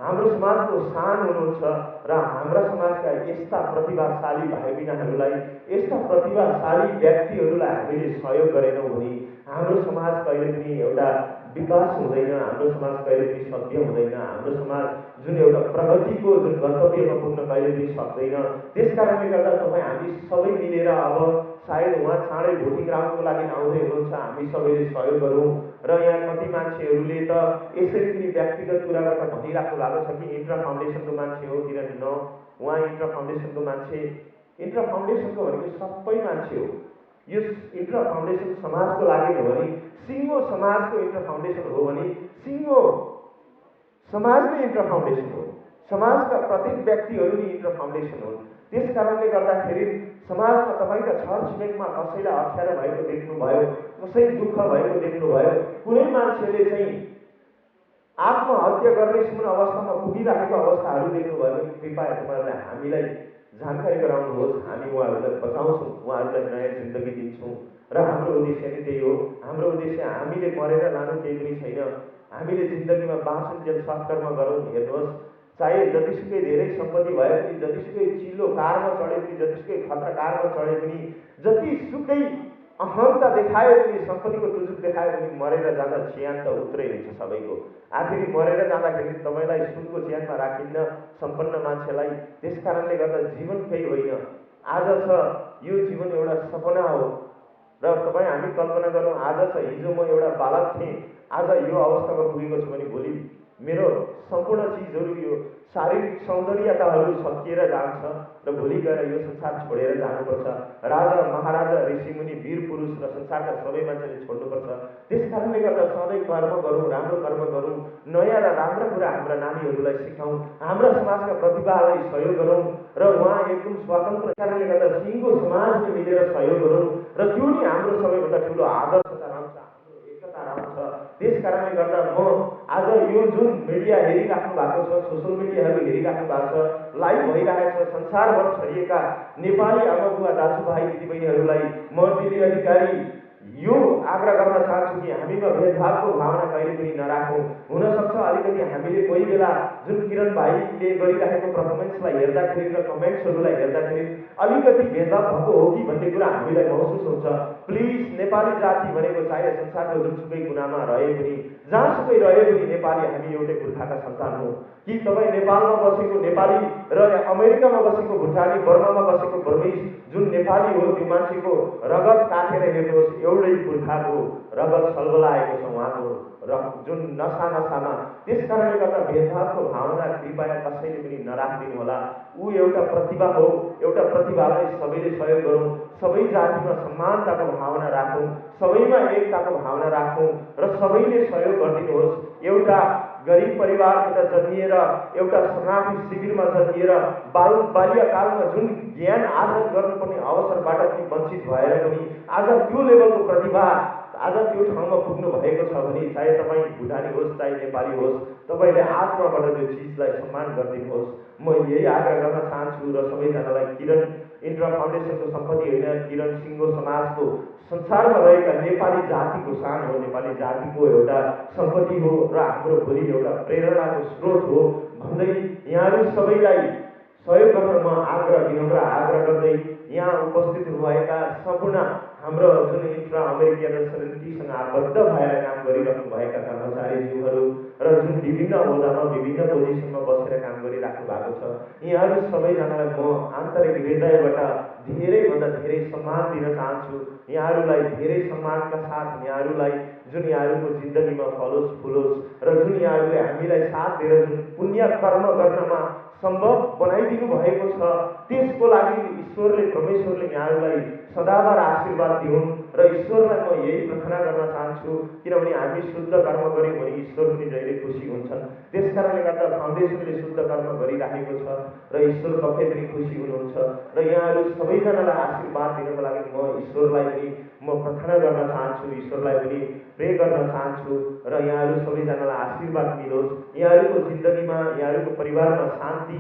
हाम्रो समाजको शान हुनुहुन्छ र हाम्रा समाजका यस्ता प्रतिभाशाली भाइ बहिनीहरूलाई, यस्ता प्रतिभाशाली व्यक्तिहरूलाई हामीले सहयोग गरेनौँ भने हाम्रो समाज कहिले पनि एउटा विकास हुँदैन, हाम्रो समाज कहिले पनि सभ्य हुँदैन, हाम्रो समाज जुन एउटा प्रगतिको जुन गन्तव्यमा पुग्न कहिले पनि सक्दैन। त्यस कारणले गर्दा तपाईँ हामी सबै मिलेर अब सायद उहाँ चाँडै भोटिङ राउन्डको लागि आउँदै हुनुहुन्छ, हामी सबैले सहयोग गरौँ। र यहाँ कति मान्छेहरूले त यसरी पनि व्यक्तिगत कुराबाट भनिराख्नु भएको छ कि इन्ट्रा फाउन्डेसनको मान्छे हो, किन न उहाँ इन्ट्रा फाउन्डेसनको मान्छे। इन्ट्रा फाउन्डेसनको भनेको सबै मान्छे हो, यो इन्ट्रा फाउन्डेसन समाजको लागि हो भने, सिङ्गो समाजको इन्ट्रा फाउन्डेसन हो भने सिङ्गो समाज नै इन्ट्रा फाउन्डेसन हो, समाजका प्रत्येक व्यक्तिहरू नै इन्ट्रा फाउन्डेसन हुन्। त्यस कारणले गर्दाखेरि समाजमा तपाईँका छरछिमेकमा कसैलाई अप्ठ्यारो भएको देख्नुभयो, कसै दुःख भएको देख्नुभयो, कुनै मान्छेले चाहिँ आत्महत्या गर्नेसम्म अवस्थामा पुगिरहेको अवस्थाहरू देख्नुभयो भने कृपया तपाईँहरूले हामीलाई जानकारी गराउनुहोस्, हामी उहाँहरूलाई बचाउँछौँ, उहाँहरूलाई नयाँ जिन्दगी दिन्छौँ। र हाम्रो उद्देश्य नै त्यही हो। हाम्रो उद्देश्य हामीले मरेर लानु केही पनि छैन, हामीले जिन्दगीमा बाँचुन्जेल सत्कर्म गरौँ। हेर्नुहोस्, चाहे जतिसुकै धेरै सम्पत्ति भए पनि, जतिसुकै चिल्लो कारमा चढे पनि, जतिसुकै खतरा कारमा चढे पनि, जतिसुकै अहमता देखाए पनि, सम्पत्तिको तुजुक देखाए पनि मरेर जाँदा च्यान त उत्रै हुन्छ सबैको। आखिरी मरेर जाँदाखेरि तपाईँलाई सुनको च्यानमा राखिन्न सम्पन्न मान्छेलाई। त्यस कारणले गर्दा जीवन केही होइन, आज छ यो जीवन एउटा सपना हो। र तपाईँ हामी कल्पना गरौँ, आज छ हिजो म एउटा बालक थिएँ, आज यो अवस्थामा पुगेको छु भने भोलि मेरो सम्पूर्ण चिजहरू, यो शारीरिक सौन्दर्यताहरू सकिएर जान्छ र भोलि गएर यो संसार छोडेर जानुपर्छ। राजा महाराजा ऋषिमुनि वीर पुरुष र संसारका सबै मान्छेले छोड्नुपर्छ। त्यस कारणले गर्दा सधैँ कर्म गरौँ, राम्रो कर्म गरौँ, नयाँ र राम्रा कुरा हाम्रा नानीहरूलाई सिकाउँ, हाम्रा समाजका प्रतिभालाई सहयोग गरौँ र उहाँ एकदम स्वतन्त्र कारणले गर्दा सिङ्गो समाजले मिलेर सहयोग गरौँ र त्यो नै हाम्रो सबैभन्दा ठुलो आदर्शता रहन्छ, हाम्रो एकता रहन्छ। त्यस कारणले गर्दा म आज यो जुन मिडिया हेरिराख्नु भएको छ, सोसियल मिडियाहरू हेरिराख्नु भएको छ, लाइभ भइरहेको छ, संसारभर छरिएका नेपाली आमा बुवा दाजुभाइ दिदीबहिनीहरूलाई म दिल्ली अधिकारी यो आग्रह गर्न चाहन्छु कि हामीमा भेदभावको भावना कहिले पनि नराखौँ। हुनसक्छ अलिकति हामीले कोही बेला जुन किरण भाइले गरिरहेको पर्फर्मेन्सलाई हेर्दाखेरि र कमेन्ट्सहरूलाई हेर्दाखेरि अलिकति भेदभाव भएको हो कि भन्ने कुरा हामीलाई महसुस हुन्छ। प्लिज, नेपाली जाति भनेको चाहे संसारको जुनसुकै कुनामा रहे पनि, जहाँसुकै रहे पनि नेपाली हामी एउटै पुर्खाका सन्तान हौँ। कि तपाईँ नेपालमा बसेको नेपाली र अमेरिकामा बसेको भुटानी, बर्मामा बसेको बर्मेज जुन नेपाली हो त्यो मान्छेको रगत काटेर हेर्नुहोस्, एउटै पुर्खाको रगत सल्बलाएको छ उहाँको जुन नसामा। त्यस कारणले गर्दा भेदभावको भावना कृपया कसैले पनि नराखिदिनु होला। ऊ एउटा प्रतिभा हो, एउटा प्रतिभालाई सबैले सहयोग गरौँ, सबै जातिमा समानताको भावना राखौँ, सबैमा एकताको भावना राखौँ र सबैले सहयोग गरिदिनुहोस्। एउटा गरिब परिवारबाट जन्मिएर, एउटा शरणार्थी शिविरमा जन्मिएर बाल्यकालमा जुन ज्ञान आर्जन गर्नुपर्ने अवसरबाट पनि वञ्चित भएर पनि आज त्यो लेभलको प्रतिभा आज त्यो ठाउँमा पुग्नु भएको छ भने, चाहे तपाईँ भुटानी होस् चाहे नेपाली होस्, तपाईँले आत्माबाट त्यो चिजलाई सम्मान गरिदिनुहोस्। म यही आग्रह गर्न चाहन्छु र सबैजनालाई किरण इन्ट्रा फाउन्डेसनको सम्पत्ति होइन, किरण सिङ्गो समाजको संसारमा रहेका नेपाली जातिको शान हो, नेपाली जातिको एउटा सम्पत्ति हो र हाम्रो भोलि एउटा प्रेरणाको स्रोत हो भन्दै यहाँहरू सबैलाई सहयोग गर्न म विनम्र आग्रह गर्दै यहाँ उपस्थित हुनुभएका सम्पूर्ण हाम्रो जुन इन्ट्रा अमेरिकन र सेलिब्रिटीसँग आबद्ध भएर काम गरिरहनुभएका कर्मचारीज्यूहरू र जुन विभिन्न ओहदामा विभिन्न पोजिसनमा बसेर काम गरिराख्नु भएको छ, यहाँहरू सबैजनालाई म आन्तरिक हृदयबाट धेरै धेरै सम्मान दिन चाहन्छु। यहाँहरूलाई धेरै सम्मानका साथ यहाँहरूलाई जुन यहाँहरूको जिन्दगीमा फलोस् फुलोस् र जुन यहाँहरूले हामीलाई साथ दिएर जुन पुण्य कर्म गर्नमा सम्भव बनाइदिनु भएको छ त्यसको लागि ईश्वरले परमेश्वरले यहाँहरूलाई सदाबार आशीर्वाद दिउन् र ईश्वरलाई म यही प्रार्थना गर्न चाहन्छु, किनभने हामी शुद्ध कर्म गऱ्यौँ भने ईश्वर पनि जहिले खुसी हुन्छन्। त्यस कारणले गर्दा फाउन्डेसनले शुद्ध कर्म गरिराखेको छ र ईश्वर पक्कै पनि खुसी हुनुहुन्छ र यहाँहरू सबैजनालाई आशीर्वाद दिनको लागि म ईश्वरलाई पनि म प्रार्थना गर्न चाहन्छु, ईश्वरलाई पनि प्रे गर्न चाहन्छु र यहाँहरू सबैजनालाई आशीर्वाद मिलोस्। यहाँहरूको जिन्दगीमा यहाँहरूको परिवारमा शान्ति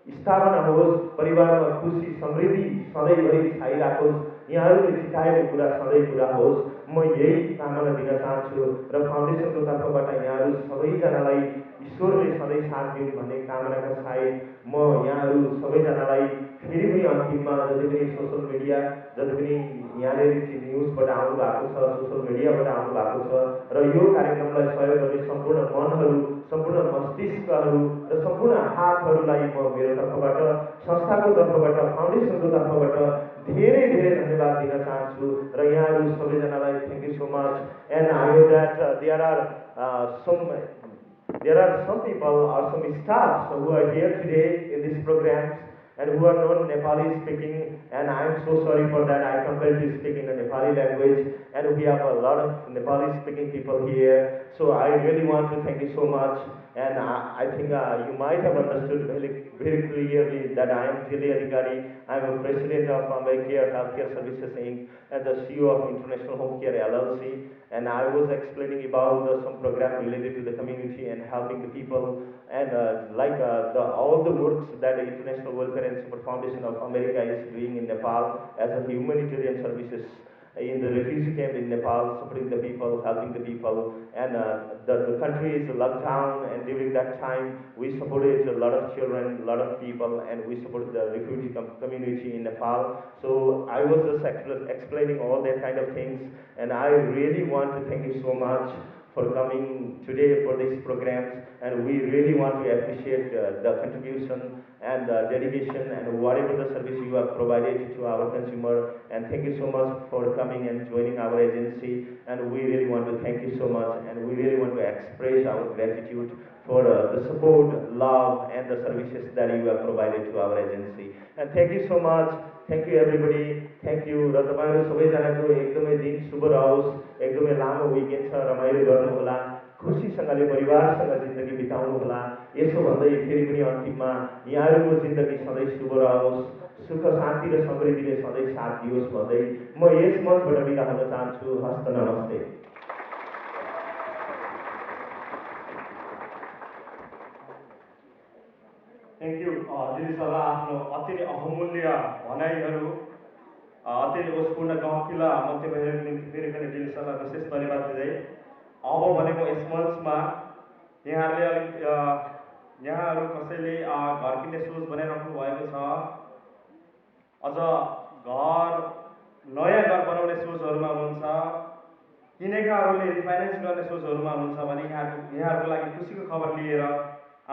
स्थापना होस्, परिवारमा खुसी समृद्धि सधैँभरि छाइराखोस्, यहाँहरूले जिताएको कुरा सधैँ पुरा होस्, म यही कामना दिन चाहन्छु र फाउन्डेसनको तर्फबाट यहाँहरू सबैजनालाई ईश्वरले सधैँ साथ दिउन् भन्ने कामनाका साथ म यहाँहरू सबैजनालाई फेरि पनि अन्तिममा जति पनि सोसल मिडिया जति पनि यहाँनिर न्युजबाट आउनु भएको छ, सोसल मिडियाबाट आउनु भएको छ र यो कार्यक्रमलाई सहयोग गर्ने सम्पूर्ण मनहरू, सम्पूर्ण मस्तिष्कहरू र सम्पूर्ण हातहरूलाई म मेरो तर्फबाट, संस्थाको तर्फबाट, फाउन्डेसनको तर्फबाट धेरै धेरै धन्यवाद दिन चाहन्छु र यहाँहरू सबैजनालाई thank you so much. And I know that there are some people or some staffs who are here today in this program and who are non-Nepali speaking, and I am so sorry for that. I compelled to speak in the Nepali language, and we have a lot of Nepali speaking people here. So I really want to thank you so much, and I think you might have understood very clearly that I am Dilli Adhikari. I am a president of Americare Healthcare Services Inc. and the CEO of International Home Care LLC. And I was explaining about some program related to the community and helping the people, and all the works that the International Welfare and Support Foundation of America is doing in Nepal as a humanitarian services in the refugee camp in Nepal, supporting the people, helping the people, and the country is locked down, and during that time we supported a lot of children, a lot of people, and we supported the refugee community in Nepal. So I was just explaining all that kind of things, and I really want to thank you so much for coming today for these programs, and we really want to appreciate the contribution and the dedication and whatever the service you have provided to our consumer, and thank you so much for coming and joining our agency, and we really want to thank you so much, and we really want to express our gratitude for the support, love, and the services that you have provided to our agency. And thank you so much. Thank you everybody. Thank you. र तपाईहरु सबैजनाको एकदमै दिन शुभ रहोस्, एकदमै लामो weekend छ, रमाइलो गर्नुहोला, खुसीसँगले परिवारसँग जिन्दगी बिताउनु होला। यसो भन्दै फेरि पनि अन्तिममा यहाँहरुको जिन्दगी सधैँ शुभ रहोस्, सुख शान्ति र समृद्धिले सधैँ साथ दियोस् भन्दै म यस मञ्चबाट बिदा हुन चाहन्छु। हस्त नमस्ते। थ्याङ्क यू दिदी सरलाई आफ्नो अति नै अहमूल्य भनाइहरू, अति नै ओजपूर्ण गहकिला मध्यमहरूको निम्ति फेरि पनि दिदी सरलाई विशेष धन्यवाद दिँदै अब भने म यस मञ्चमा यहाँहरूले अलिक यहाँहरू कसैले घर किन्ने सोच बनाइराख्नु भएको छ, अझ नयाँ घर बनाउने सोचहरूमा हुनुहुन्छ, किनेकाहरूले रिफाइनेन्स गर्ने सोचहरूमा हुनुहुन्छ भने यहाँहरूको लागि खुसीको खबर लिएर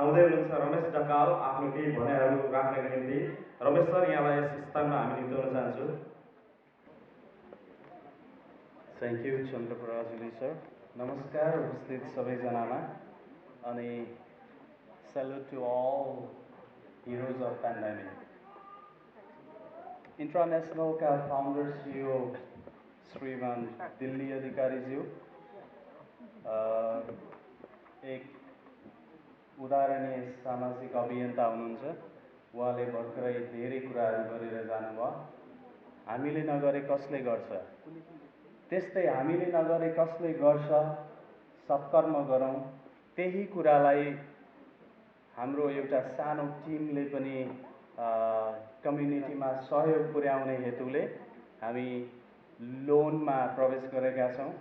आउँदै हुनुहुन्छ रमेश ढकाल आफ्नो केही भनाइहरू राख्नका निम्ति। रमेश सर, यहाँलाई यस स्थानमा हामी निम्त्याउन चाहन्छु। थ्याङ्क यू चन्द्रप्रकाशजी सर। नमस्कार उपस्थित सबैजनालाई, अनि salute to all heroes of pandemic. इन्टरनेसनलका फाउन्डर सिइओ श्रीमान दिल्ली अधिकारीज्यू एक उदाहरणीय सामाजिक अभियन्ता हुनुहुन्छ। उहाँले भर्खरै धेरै कुराहरू गरेर जानुभयो। हामीले नगरे कसले गर्छ, त्यस्तै हामीले नगरे कसले गर्छ, सत्कर्म गरौँ। त्यही कुरालाई हाम्रो एउटा सानो टिमले पनि कम्युनिटीमा सहयोग पुर्याउने हेतुले हामी लोनमा प्रवेश गरेका छौँ।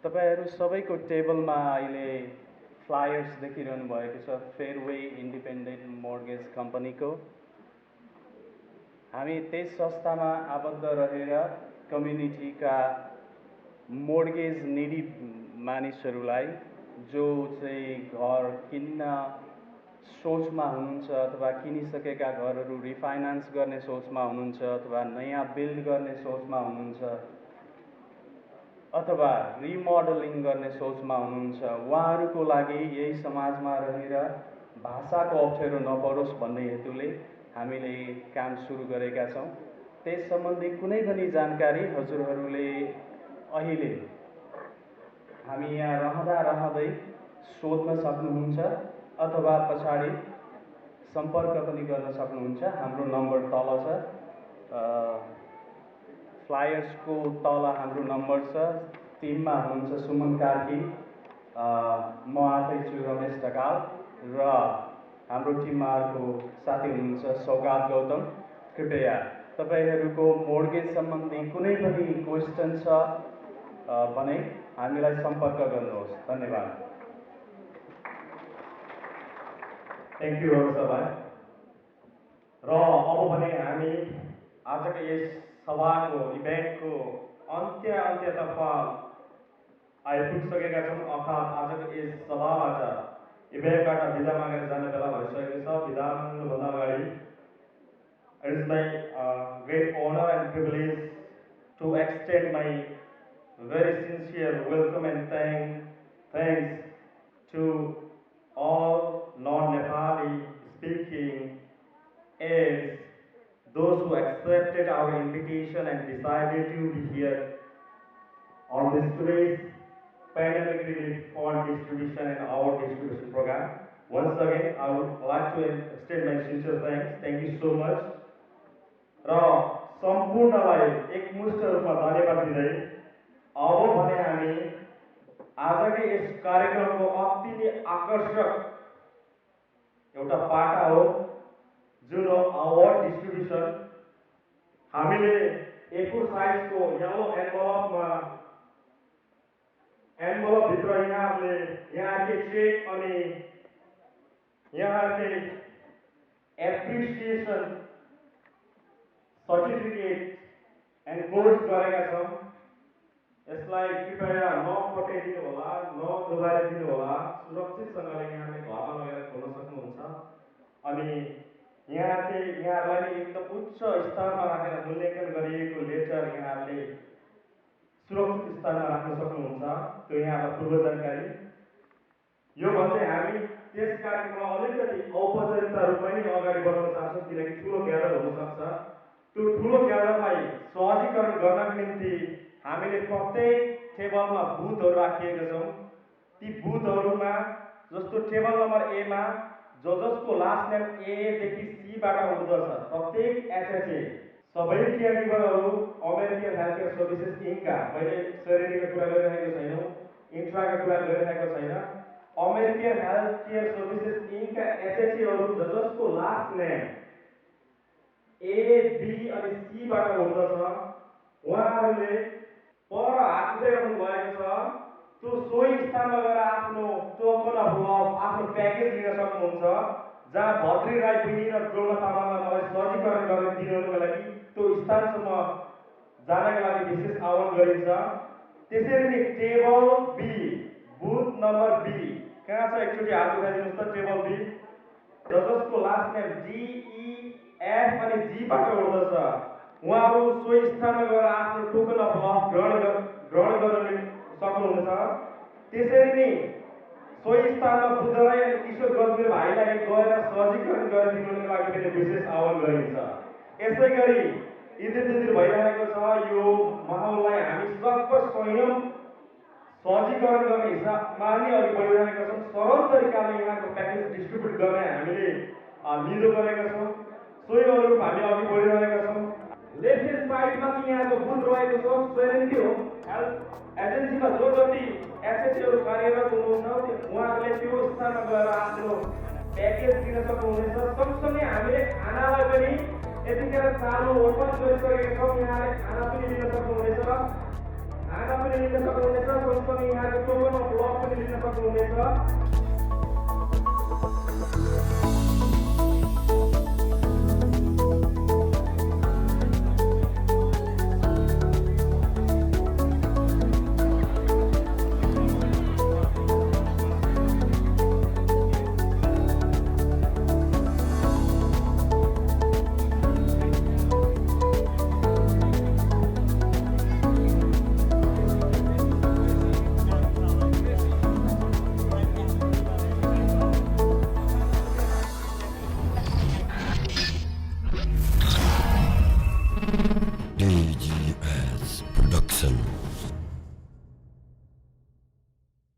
तपाईहरु सबैको टेबलमा अहिले फ्लायर्स देखिरहनु भएको छ फेयरवे इन्डिपेन्डेन्ट मोर्गेज कम्पनीको। हामी त्यस संस्थामा आबद्ध रहेर कम्युनिटीका मोर्गेज निडी मानिसहरूलाई जो चाहिँ घर किन्न सोचमा हुनुहुन्छ अथवा किनिसकेका घरहरू रिफाइनान्स गर्ने सोचमा हुनुहुन्छ अथवा नयाँ बिल्ड गर्ने सोचमा हुनुहुन्छ अथवा रिमोडलिङ गर्ने सोचमा हुनुहुन्छ, उहाँहरूको लागि यही समाजमा रहेर भाषाको अप्ठ्यारो नपरोस् भन्ने हेतुले हामीले काम सुरु गरेका छौँ। त्यस सम्बन्धी कुनै पनि जानकारी हजुरहरूले अहिले हामी यहाँ रहँदै सोध्न सक्नुहुन्छ अथवा पछाडि सम्पर्क पनि गर्न सक्नुहुन्छ। हाम्रो नम्बर तल छ, फ्लायर्सको तल हाम्रो नम्बर छ। टिममा हुनुहुन्छ सुमन कार्की, म आफै छु रमेश ढकाल र हाम्रो टिममा अर्को साथी हुनुहुन्छ सौगात गौतम। कृपया तपाईँहरूको मोर्गेज सम्बन्धी कुनै पनि क्वेसन छ भने हामीलाई सम्पर्क गर्नुहोस्। धन्यवाद। थ्याङ्क यू रमेश भाइ। र अब भने हामी आजको यस सभाको इभेन्टको अन्त्यतर्फ आइपुगिसकेका छौँ। अर्थात् आजको यस सभाबाट इभेन्टबाट बिदा मागेर जाने बेला भइसकेको छ। बिदा माग्नुभन्दा अगाडि it is my great honor and privilege to extend my very sincere welcome and thanks to all non-Nepali speaking aides, those who accepted our invitation and decided to be here on this today's pandemic relief fund distribution and award distribution program. Once again, I would like to extend my sincere thanks. Thank you so much. र सम्पूर्णलाई एकमुष्ट रूपमा धन्यवाद दिँदै अब भने हामी आजकै यस कार्यक्रमको अति नै आकर्षक एउटा पाटा हो, जुन हो अवार्ड डिस्ट्रिब्युसन। हामीले A4 साइजको येलो एन्भलपभित्र यहाँहरूले चेक अनि यहाँहरूले एप्रिसिएसन सर्टिफिकेट एन्ड कोर्स गरेका छौँ। यसलाई कृपया नपठाइदिनु होला, नदुबारिदिनु होला। सुरक्षितसँगले यहाँले घरमा लगेर खोल्न सक्नुहुन्छ। अनि यहाँहरूलाई एकदम उच्च स्तरमा राखेर मूल्याङ्कन गरिएको लेटर यहाँहरूले सुरक्षित स्थानमा राख्न सक्नुहुन्छ। त्यो यहाँलाई पूर्व जानकारी। यो भन्दै हामी त्यस कार्यक्रममा अलिकति औपचारिकता रूपमा नै अगाडि बढाउन चाहन्छौँ, किनकि ठुलो ग्यादर हुनसक्छ। त्यो ठुलो ग्यादरलाई सहजीकरण गर्नको निम्ति हामीले प्रत्येक टेबलमा बुथहरू राखिएका छौँ। ती बुथहरूमा जस्तो टेबल नम्बर A मा जसको लास्ट नेम A देखि C बाट उठ्दछ, प्रत्येक एचएचए सबै केयरगिभरहरू अमेरिकन हेल्थ केयर सर्भिसेस इन्कका, मैले सेरेनीको कुरा गरिरहेको छैनौँ, इन्ट्राको कुरा गरिरहेको छैन, अमेरिकन हेल्थ केयर सर्भिसेस इन्कका एचएचएहरू जसको लास्ट नेम A, B अनि C बाट उठ्दछ, उहाँहरूले पर हात उठाइरहनु भएको छ। त्यो सोही स्थानमा गएर आफ्नो टोकन अफ लभ, आफ्नो प्याकेज लिन सक्नुहुन्छ, जहाँ भद्री राई पिनी र द्रोण तामाङलाई मलाई सहजीकरण गर्न दिनुको लागि त्यो स्थानसम्म जानका लागि विशेष आह्वान गरिन्छ। त्यसरी नै table B, booth number B कहाँ छ? एकचोटि हात उठाइदिनुहोस् त। टेबल B जसको last name D, E, F अनि G बाट उठ्दछ, उहाँहरू सोही स्थानमा गएर आफ्नो टोकन अफ लभ ग्रहण गर्न सक्नुहुन्छ। त्यसरी नै सोही स्थानमा बुद्धराई अनि किशोर गजमेर भाइलाई गएर सहजीकरण गरिदिनुको लागि पनि विशेष आह्वान गरिन्छ। यसै गरी इन्दिर भइरहेको छ। यो माहौललाई हामी सबको स्वयं सहजीकरण गर्ने हिसाबमा नै अघि बढिरहेका छौँ। सरल तरिकाले यहाँको प्याकेज डिस्ट्रिब्युट गर्ने हामीले निधो गरेका छौँ। सोही अनुरूप हामी अघि बढिरहेका छौँ। लेफ्ट ह्यान्ड साइडमा चाहिँ यहाँको बुथ रहेको छ। स्वयं हो हेल्थ एजेन्सीमा जो जति एसएचएहरू कार्यरत हुनुहुन्छ उहाँहरूले त्यो स्थानमा गएर आफ्नो प्याकेज दिन सक्नुहुनेछ। सँगसँगै हामीले खानालाई पनि यतिखेर चालु ओपन गरिसकेका छौँ। यहाँले खाना पनि लिन सक्नुहुनेछ, सँगसँगै यहाँको टोकन अफ लभ पनि लिन सक्नुहुनेछ। Edison.